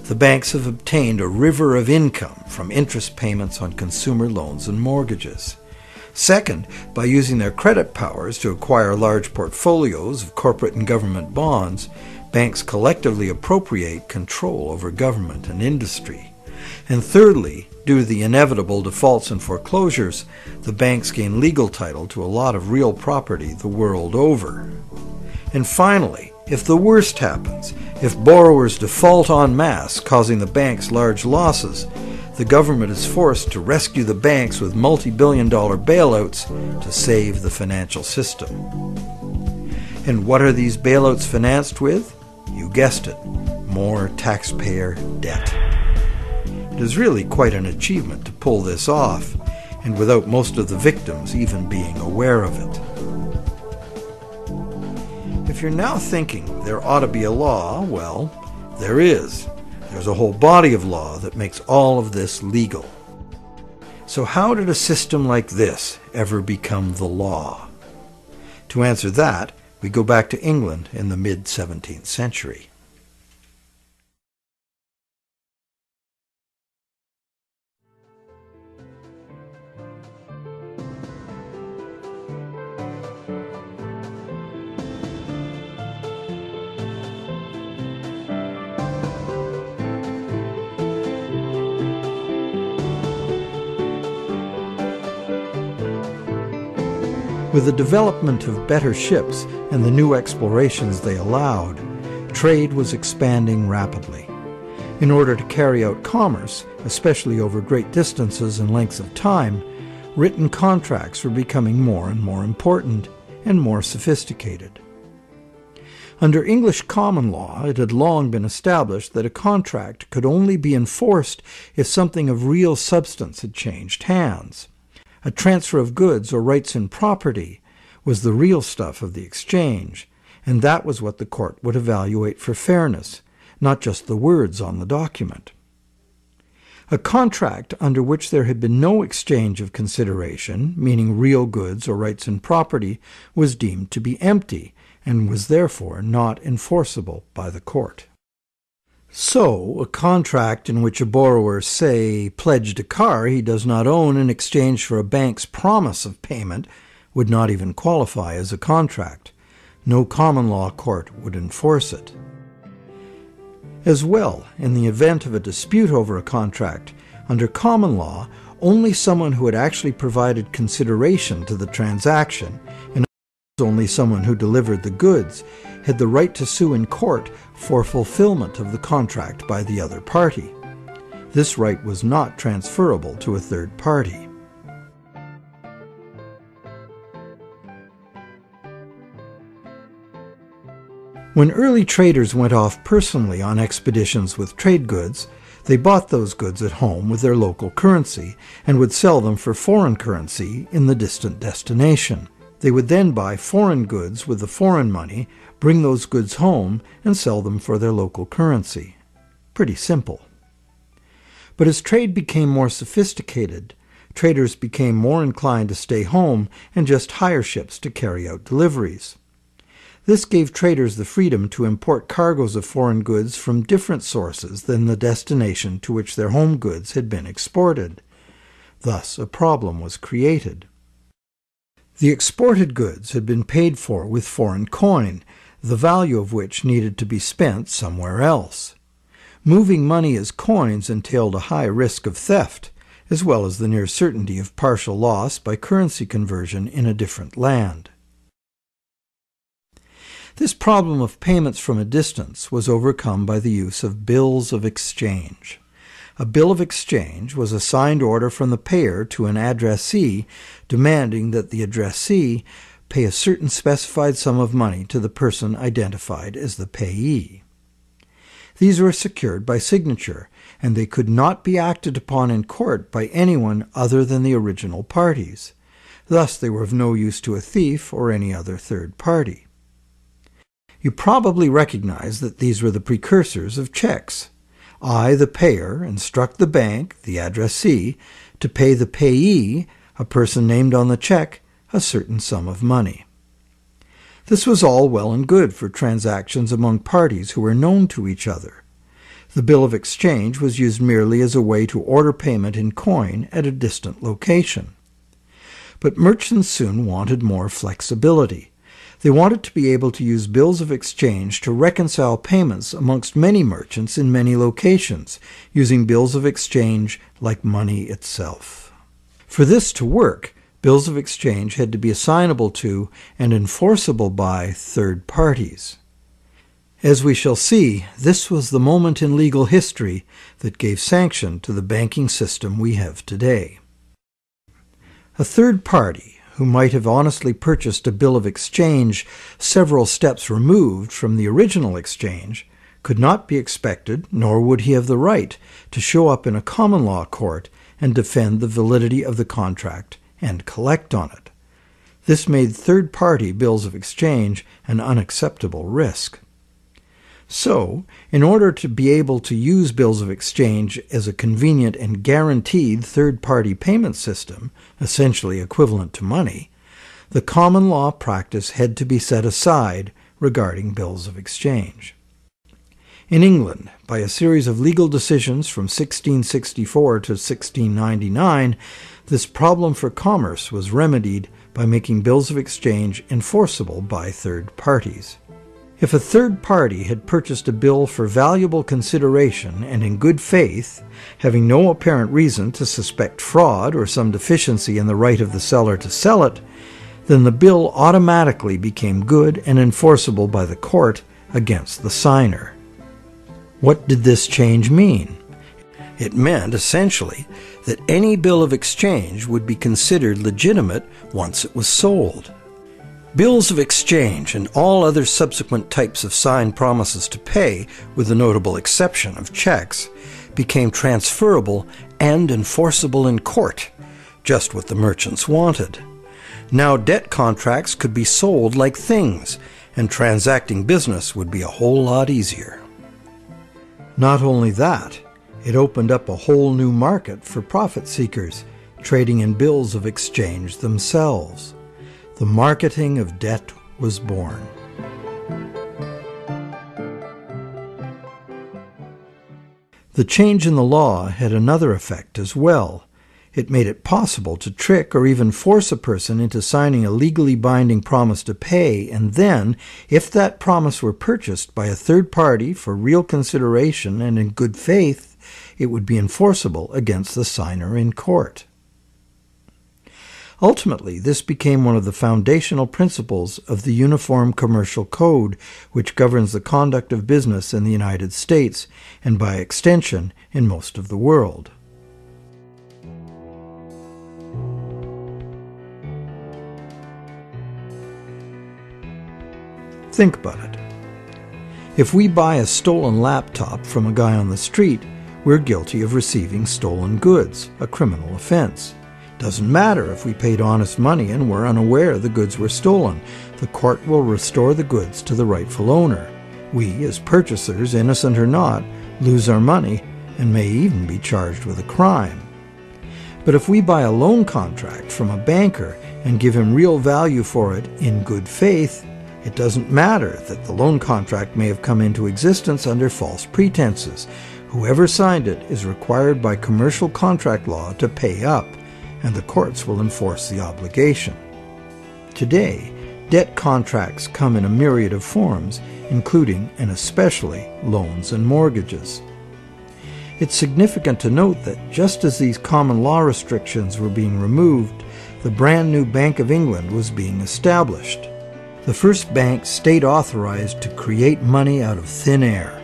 Speaker 2: the banks have obtained a river of income from interest payments on consumer loans and mortgages. Second, by using their credit powers to acquire large portfolios of corporate and government bonds, banks collectively appropriate control over government and industry. And thirdly, due to the inevitable defaults and foreclosures, the banks gain legal title to a lot of real property the world over. And finally, if the worst happens, if borrowers default en masse, causing the banks large losses, the government is forced to rescue the banks with multi-billion-dollar bailouts to save the financial system. And what are these bailouts financed with? You guessed it, more taxpayer debt. It is really quite an achievement to pull this off, and without most of the victims even being aware of it. If you're now thinking there ought to be a law, well, there is. There's a whole body of law that makes all of this legal. So how did a system like this ever become the law? To answer that, we go back to England in the mid-17th century. With the development of better ships and the new explorations they allowed, trade was expanding rapidly. In order to carry out commerce, especially over great distances and lengths of time, written contracts were becoming more and more important and more sophisticated. Under English common law, it had long been established that a contract could only be enforced if something of real substance had changed hands. A transfer of goods or rights in property was the real stuff of the exchange, and that was what the court would evaluate for fairness, not just the words on the document. A contract under which there had been no exchange of consideration, meaning real goods or rights in property, was deemed to be empty and was therefore not enforceable by the court. So, a contract in which a borrower, say, pledged a car he does not own in exchange for a bank's promise of payment would not even qualify as a contract. No common law court would enforce it. As well, in the event of a dispute over a contract, under common law, only someone who had actually provided consideration to the transaction, and only someone who delivered the goods, had the right to sue in court for fulfillment of the contract by the other party. This right was not transferable to a third party. When early traders went off personally on expeditions with trade goods, they bought those goods at home with their local currency and would sell them for foreign currency in the distant destination. They would then buy foreign goods with the foreign money, bring those goods home, and sell them for their local currency. Pretty simple. But as trade became more sophisticated, traders became more inclined to stay home and just hire ships to carry out deliveries. This gave traders the freedom to import cargoes of foreign goods from different sources than the destination to which their home goods had been exported. Thus, a problem was created. The exported goods had been paid for with foreign coin, the value of which needed to be spent somewhere else. Moving money as coins entailed a high risk of theft, as well as the near certainty of partial loss by currency conversion in a different land. This problem of payments from a distance was overcome by the use of bills of exchange. A bill of exchange was a signed order from the payer to an addressee demanding that the addressee pay a certain specified sum of money to the person identified as the payee. These were secured by signature, and they could not be acted upon in court by anyone other than the original parties. Thus they were of no use to a thief or any other third party. You probably recognize that these were the precursors of checks. I, the payer, instruct the bank, the addressee, to pay the payee, a person named on the check, a certain sum of money. This was all well and good for transactions among parties who were known to each other. The bill of exchange was used merely as a way to order payment in coin at a distant location. But merchants soon wanted more flexibility. They wanted to be able to use bills of exchange to reconcile payments amongst many merchants in many locations, using bills of exchange like money itself. For this to work, bills of exchange had to be assignable to and enforceable by third parties. As we shall see, this was the moment in legal history that gave sanction to the banking system we have today. A third party, who might have honestly purchased a bill of exchange several steps removed from the original exchange, could not be expected, nor would he have the right, to show up in a common law court and defend the validity of the contract and collect on it. This made third-party bills of exchange an unacceptable risk. So, in order to be able to use bills of exchange as a convenient and guaranteed third-party payment system, essentially equivalent to money, the common law practice had to be set aside regarding bills of exchange. In England, by a series of legal decisions from 1664 to 1699, this problem for commerce was remedied by making bills of exchange enforceable by third parties. If a third party had purchased a bill for valuable consideration and in good faith, having no apparent reason to suspect fraud or some deficiency in the right of the seller to sell it, then the bill automatically became good and enforceable by the court against the signer. What did this change mean? It meant, essentially, that any bill of exchange would be considered legitimate once it was sold. Bills of exchange and all other subsequent types of signed promises to pay, with the notable exception of checks, became transferable and enforceable in court, just what the merchants wanted. Now debt contracts could be sold like things, and transacting business would be a whole lot easier. Not only that, it opened up a whole new market for profit seekers, trading in bills of exchange themselves. The marketing of debt was born. The change in the law had another effect as well. It made it possible to trick or even force a person into signing a legally binding promise to pay, and then, if that promise were purchased by a third party for real consideration and in good faith, it would be enforceable against the signer in court. Ultimately, this became one of the foundational principles of the Uniform Commercial Code, which governs the conduct of business in the United States, and by extension, in most of the world. Think about it. If we buy a stolen laptop from a guy on the street, we're guilty of receiving stolen goods, a criminal offense. Doesn't matter if we paid honest money and were unaware the goods were stolen. The court will restore the goods to the rightful owner. We, as purchasers, innocent or not, lose our money and may even be charged with a crime. But if we buy a loan contract from a banker and give him real value for it in good faith, it doesn't matter that the loan contract may have come into existence under false pretenses. Whoever signed it is required by commercial contract law to pay up, and the courts will enforce the obligation. Today, debt contracts come in a myriad of forms, including and especially loans and mortgages. It's significant to note that just as these common law restrictions were being removed, the brand new Bank of England was being established. The first bank state-authorized to create money out of thin air.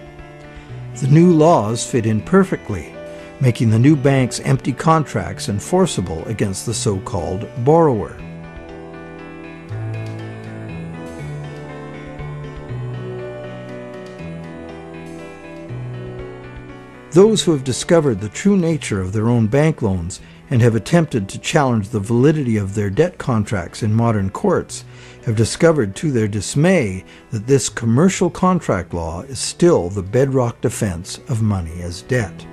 Speaker 2: The new laws fit in perfectly, making the new bank's empty contracts enforceable against the so-called borrower. Those who have discovered the true nature of their own bank loans and have attempted to challenge the validity of their debt contracts in modern courts have discovered to their dismay that this commercial contract law is still the bedrock defense of money as debt.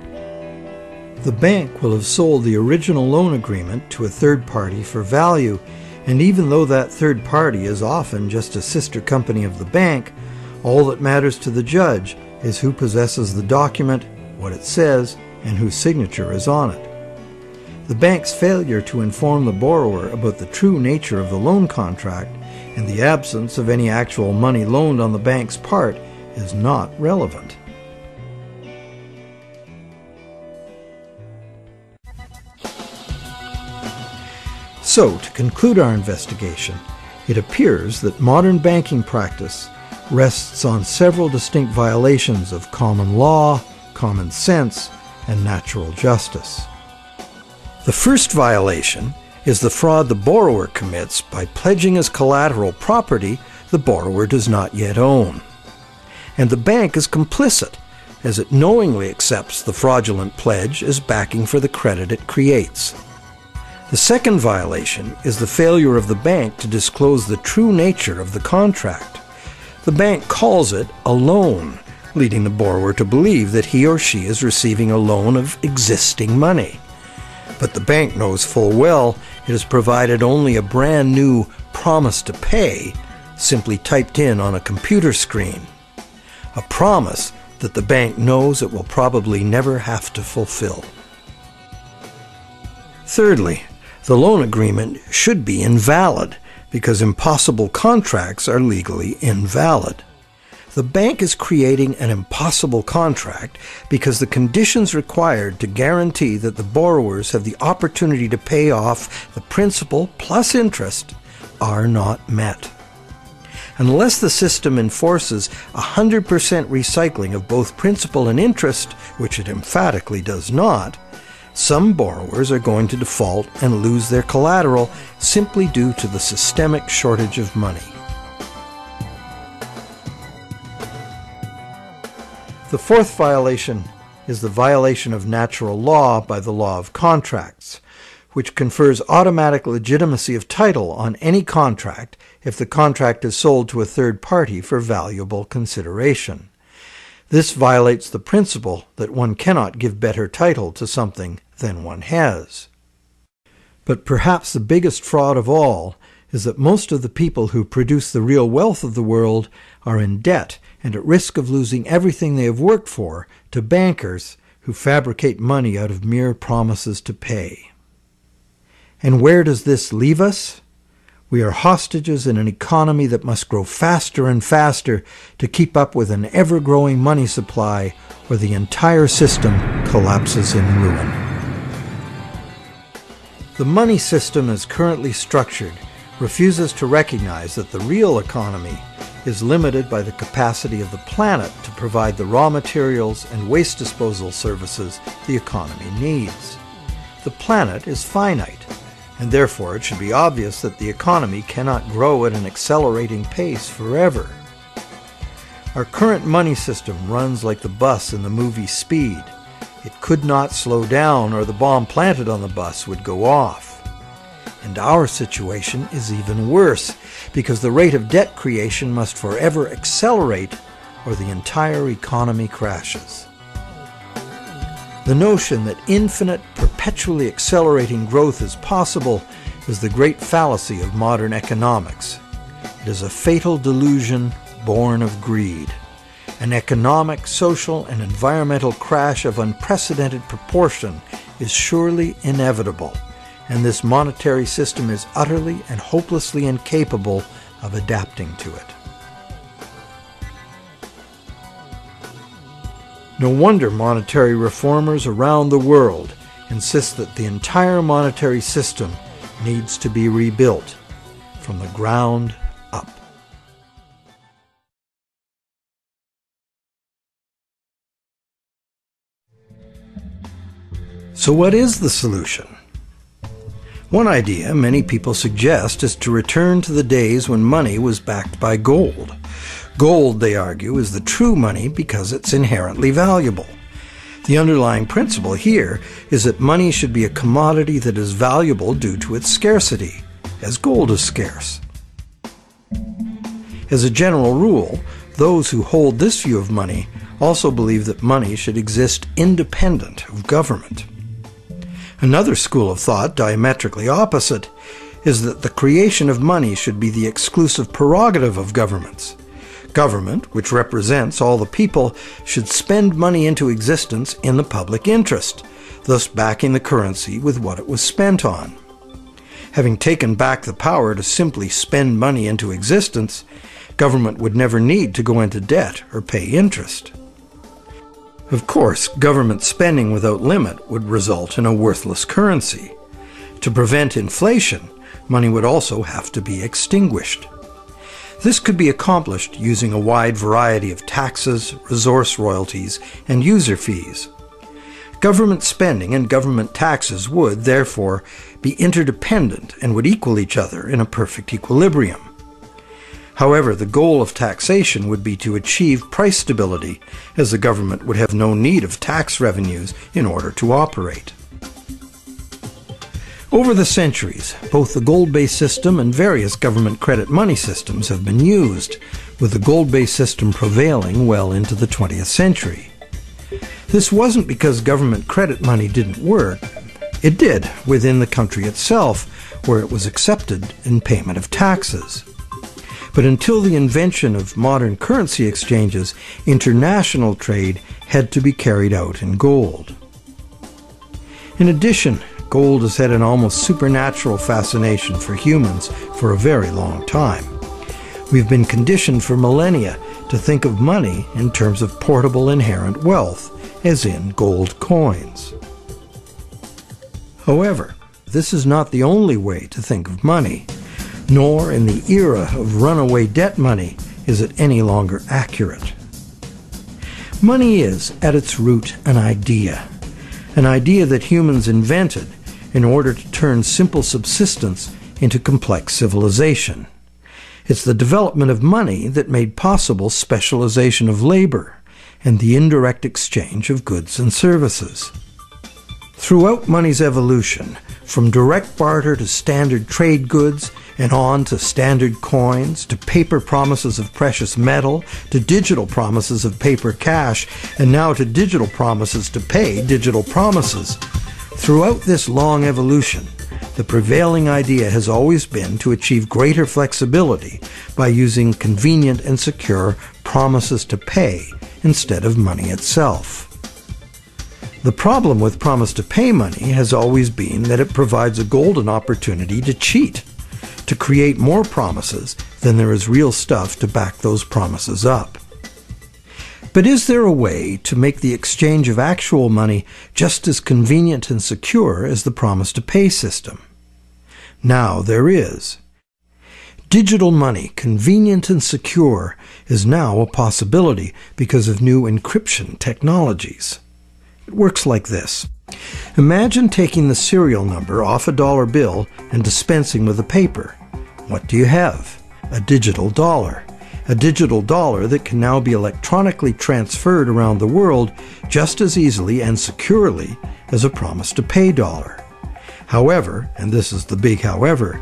Speaker 2: The bank will have sold the original loan agreement to a third party for value, and even though that third party is often just a sister company of the bank, all that matters to the judge is who possesses the document, what it says, and whose signature is on it. The bank's failure to inform the borrower about the true nature of the loan contract and the absence of any actual money loaned on the bank's part is not relevant. So, to conclude our investigation, it appears that modern banking practice rests on several distinct violations of common law, common sense, and natural justice. The first violation is the fraud the borrower commits by pledging as collateral property the borrower does not yet own. And the bank is complicit, as it knowingly accepts the fraudulent pledge as backing for the credit it creates. The second violation is the failure of the bank to disclose the true nature of the contract. The bank calls it a loan, leading the borrower to believe that he or she is receiving a loan of existing money. But the bank knows full well it has provided only a brand new promise to pay, simply typed in on a computer screen. A promise that the bank knows it will probably never have to fulfill. Thirdly, the loan agreement should be invalid because impossible contracts are legally invalid. The bank is creating an impossible contract because the conditions required to guarantee that the borrowers have the opportunity to pay off the principal plus interest are not met. Unless the system enforces 100% recycling of both principal and interest, which it emphatically does not, some borrowers are going to default and lose their collateral simply due to the systemic shortage of money. The fourth violation is the violation of natural law by the law of contracts, which confers automatic legitimacy of title on any contract if the contract is sold to a third party for valuable consideration. This violates the principle that one cannot give better title to something than one has. But perhaps the biggest fraud of all is that most of the people who produce the real wealth of the world are in debt and at risk of losing everything they have worked for to bankers who fabricate money out of mere promises to pay. And where does this leave us? We are hostages in an economy that must grow faster and faster to keep up with an ever-growing money supply, or the entire system collapses in ruin. The money system as currently structured refuses to recognize that the real economy is limited by the capacity of the planet to provide the raw materials and waste disposal services the economy needs. The planet is finite, and therefore it should be obvious that the economy cannot grow at an accelerating pace forever. Our current money system runs like the bus in the movie Speed. It could not slow down, or the bomb planted on the bus would go off. And our situation is even worse, because the rate of debt creation must forever accelerate, or the entire economy crashes. The notion that infinite, perpetually accelerating growth is possible is the great fallacy of modern economics. It is a fatal delusion born of greed. An economic, social, and environmental crash of unprecedented proportion is surely inevitable, and this monetary system is utterly and hopelessly incapable of adapting to it. No wonder monetary reformers around the world insist that the entire monetary system needs to be rebuilt from the ground up. So what is the solution? One idea many people suggest is to return to the days when money was backed by gold. Gold, they argue, is the true money because it's inherently valuable. The underlying principle here is that money should be a commodity that is valuable due to its scarcity, as gold is scarce. As a general rule, those who hold this view of money also believe that money should exist independent of government. Another school of thought, diametrically opposite, is that the creation of money should be the exclusive prerogative of governments. Government, which represents all the people, should spend money into existence in the public interest, thus backing the currency with what it was spent on. Having taken back the power to simply spend money into existence, government would never need to go into debt or pay interest. Of course, government spending without limit would result in a worthless currency. To prevent inflation, money would also have to be extinguished. This could be accomplished using a wide variety of taxes, resource royalties, and user fees. Government spending and government taxes would, therefore, be interdependent and would equal each other in a perfect equilibrium. However, the goal of taxation would be to achieve price stability, as the government would have no need of tax revenues in order to operate. Over the centuries, both the gold-based system and various government credit money systems have been used, with the gold-based system prevailing well into the 20th century. This wasn't because government credit money didn't work. It did within the country itself, where it was accepted in payment of taxes. But until the invention of modern currency exchanges, international trade had to be carried out in gold. In addition, gold has had an almost supernatural fascination for humans for a very long time. We've been conditioned for millennia to think of money in terms of portable inherent wealth, as in gold coins. However, this is not the only way to think of money, nor in the era of runaway debt money is it any longer accurate. Money is, at its root, an idea that humans invented in order to turn simple subsistence into complex civilization. It's the development of money that made possible specialization of labor and the indirect exchange of goods and services. Throughout money's evolution, from direct barter to standard trade goods, and on to standard coins, to paper promises of precious metal, to digital promises of paper cash, and now to digital promises to pay digital promises. Throughout this long evolution, the prevailing idea has always been to achieve greater flexibility by using convenient and secure promises to pay instead of money itself. The problem with promise to pay money has always been that it provides a golden opportunity to cheat, to create more promises than there is real stuff to back those promises up. But is there a way to make the exchange of actual money just as convenient and secure as the promise to pay system? Now there is. Digital money, convenient and secure, is now a possibility because of new encryption technologies. It works like this. Imagine taking the serial number off a dollar bill and dispensing with the paper. What do you have? A digital dollar. A digital dollar that can now be electronically transferred around the world just as easily and securely as a promise to pay dollar. However, and this is the big however,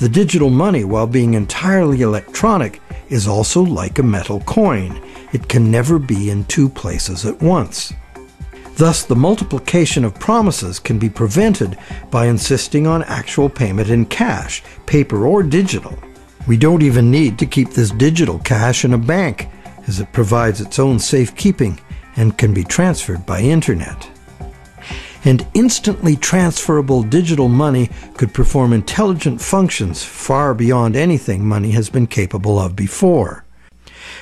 Speaker 2: the digital money, while being entirely electronic, is also like a metal coin. It can never be in two places at once. Thus, the multiplication of promises can be prevented by insisting on actual payment in cash, paper or digital. We don't even need to keep this digital cash in a bank, as it provides its own safekeeping and can be transferred by internet. And instantly transferable digital money could perform intelligent functions far beyond anything money has been capable of before.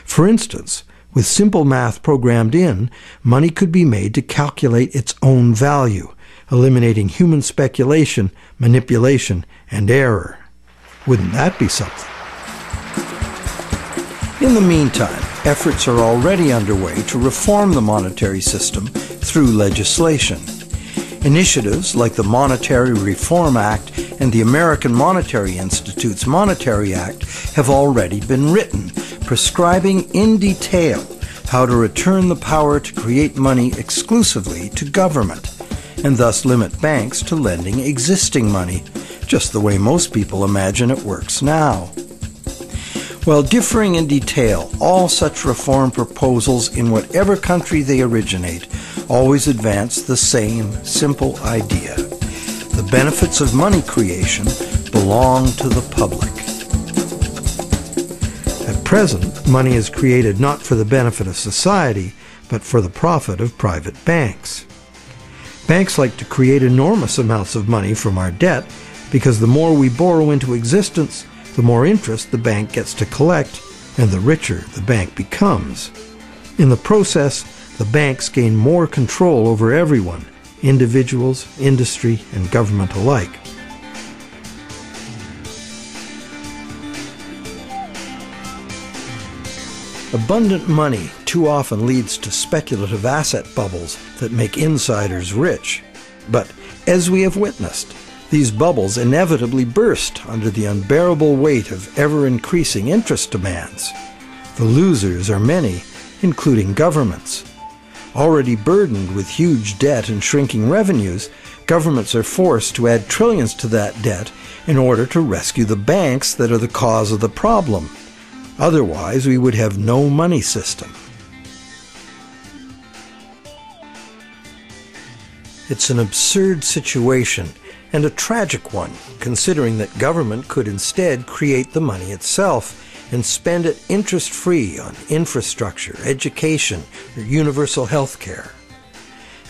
Speaker 2: For instance, with simple math programmed in, money could be made to calculate its own value, eliminating human speculation, manipulation, and error. Wouldn't that be something? In the meantime, efforts are already underway to reform the monetary system through legislation. Initiatives like the Monetary Reform Act and the American Monetary Institute's Monetary Act have already been written, prescribing in detail how to return the power to create money exclusively to government, and thus limit banks to lending existing money, just the way most people imagine it works now. While differing in detail, all such reform proposals in whatever country they originate always advance the same simple idea. The benefits of money creation belong to the public. At present, money is created not for the benefit of society, but for the profit of private banks. Banks like to create enormous amounts of money from our debt because the more we borrow into existence, the more interest the bank gets to collect, and the richer the bank becomes. In the process, the banks gain more control over everyone, individuals, industry, and government alike. Abundant money too often leads to speculative asset bubbles that make insiders rich. But as we have witnessed, these bubbles inevitably burst under the unbearable weight of ever-increasing interest demands. The losers are many, including governments. Already burdened with huge debt and shrinking revenues, governments are forced to add trillions to that debt in order to rescue the banks that are the cause of the problem. Otherwise, we would have no money system. It's an absurd situation, and a tragic one, considering that government could instead create the money itself and spend it interest-free on infrastructure, education, or universal health care.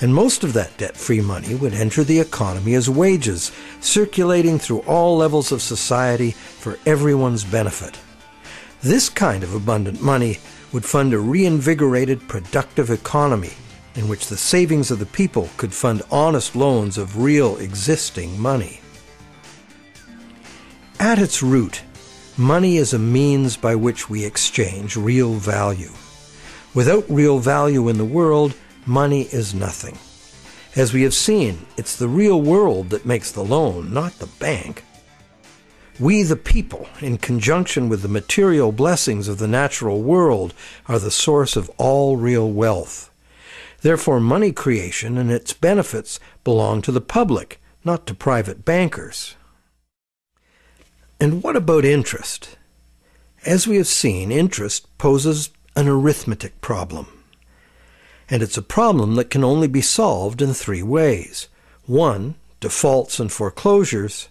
Speaker 2: And most of that debt-free money would enter the economy as wages, circulating through all levels of society for everyone's benefit. This kind of abundant money would fund a reinvigorated, productive economy in which the savings of the people could fund honest loans of real existing money. At its root, money is a means by which we exchange real value. Without real value in the world, money is nothing. As we have seen, it's the real world that makes the loan, not the bank. We, the people, in conjunction with the material blessings of the natural world, are the source of all real wealth. Therefore, money creation and its benefits belong to the public, not to private bankers. And what about interest? As we have seen, interest poses an arithmetic problem. And it's a problem that can only be solved in three ways. 1, defaults and foreclosures.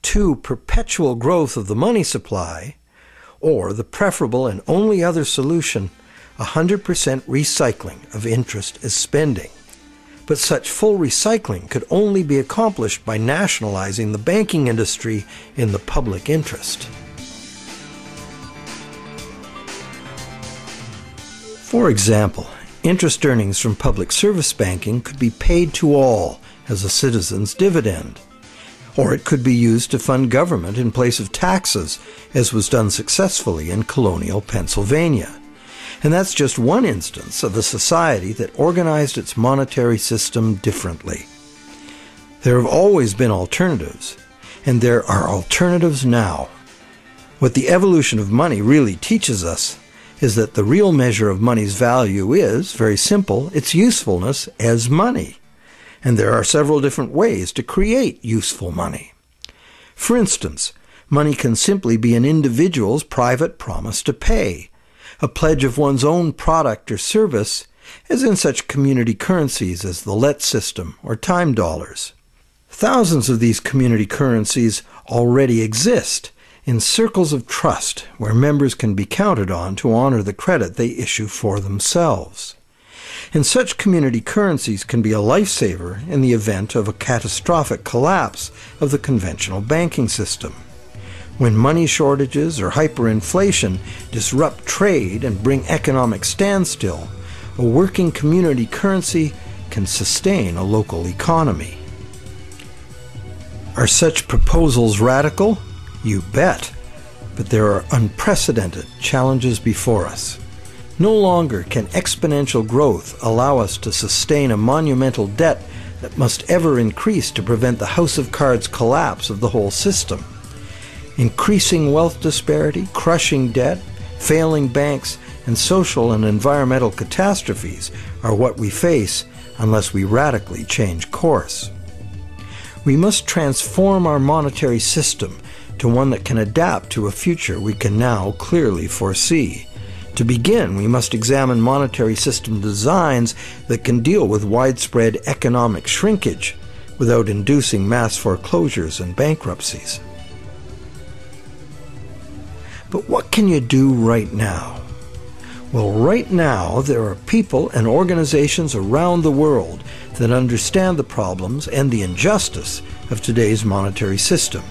Speaker 2: 2, perpetual growth of the money supply. Or the preferable and only other solution, 100% recycling of interest as spending. But such full recycling could only be accomplished by nationalizing the banking industry in the public interest. For example, interest earnings from public service banking could be paid to all as a citizen's dividend. Or it could be used to fund government in place of taxes, as was done successfully in colonial Pennsylvania. And that's just one instance of a society that organized its monetary system differently. There have always been alternatives, and there are alternatives now. What the evolution of money really teaches us is that the real measure of money's value is, very simple, its usefulness as money. And there are several different ways to create useful money. For instance, money can simply be an individual's private promise to pay, a pledge of one's own product or service, as in such community currencies as the let system or time dollars. Thousands of these community currencies already exist in circles of trust where members can be counted on to honor the credit they issue for themselves. And such community currencies can be a lifesaver in the event of a catastrophic collapse of the conventional banking system. When money shortages or hyperinflation disrupt trade and bring economic standstill, a working community currency can sustain a local economy. Are such proposals radical? You bet. But there are unprecedented challenges before us. No longer can exponential growth allow us to sustain a monumental debt that must ever increase to prevent the house of cards collapse of the whole system. Increasing wealth disparity, crushing debt, failing banks, and social and environmental catastrophes are what we face unless we radically change course. We must transform our monetary system to one that can adapt to a future we can now clearly foresee. To begin, we must examine monetary system designs that can deal with widespread economic shrinkage without inducing mass foreclosures and bankruptcies. But what can you do right now? Well, right now there are people and organizations around the world that understand the problems and the injustice of today's monetary system,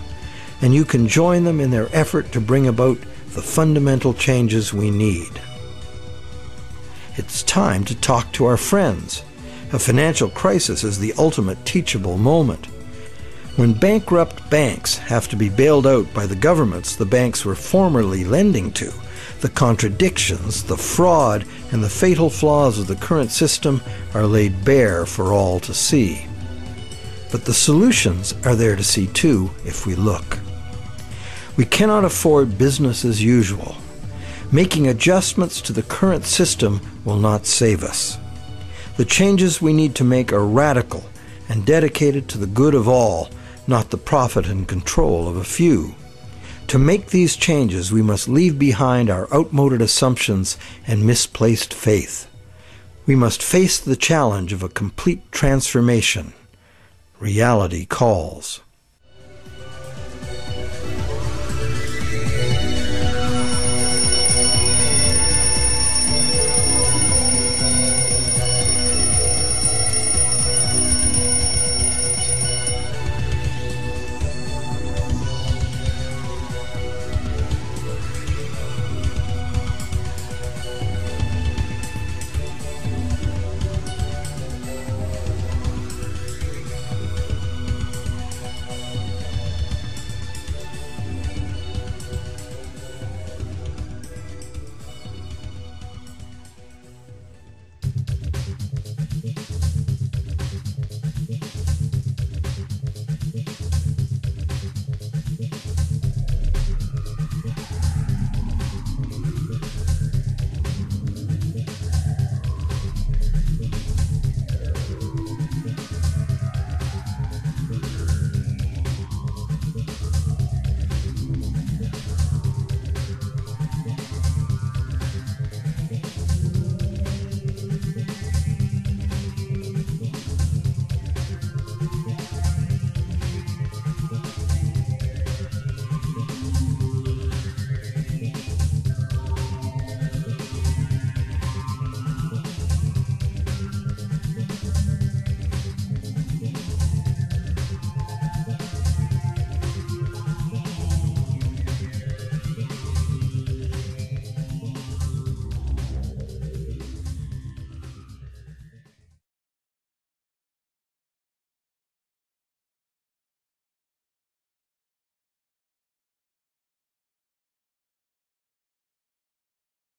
Speaker 2: and you can join them in their effort to bring about the fundamental changes we need. It's time to talk to our friends. A financial crisis is the ultimate teachable moment. When bankrupt banks have to be bailed out by the governments the banks were formerly lending to, the contradictions, the fraud, and the fatal flaws of the current system are laid bare for all to see. But the solutions are there to see too if we look. We cannot afford business as usual. Making adjustments to the current system will not save us. The changes we need to make are radical and dedicated to the good of all, not the profit and control of a few. To make these changes, we must leave behind our outmoded assumptions and misplaced faith. We must face the challenge of a complete transformation. Reality calls.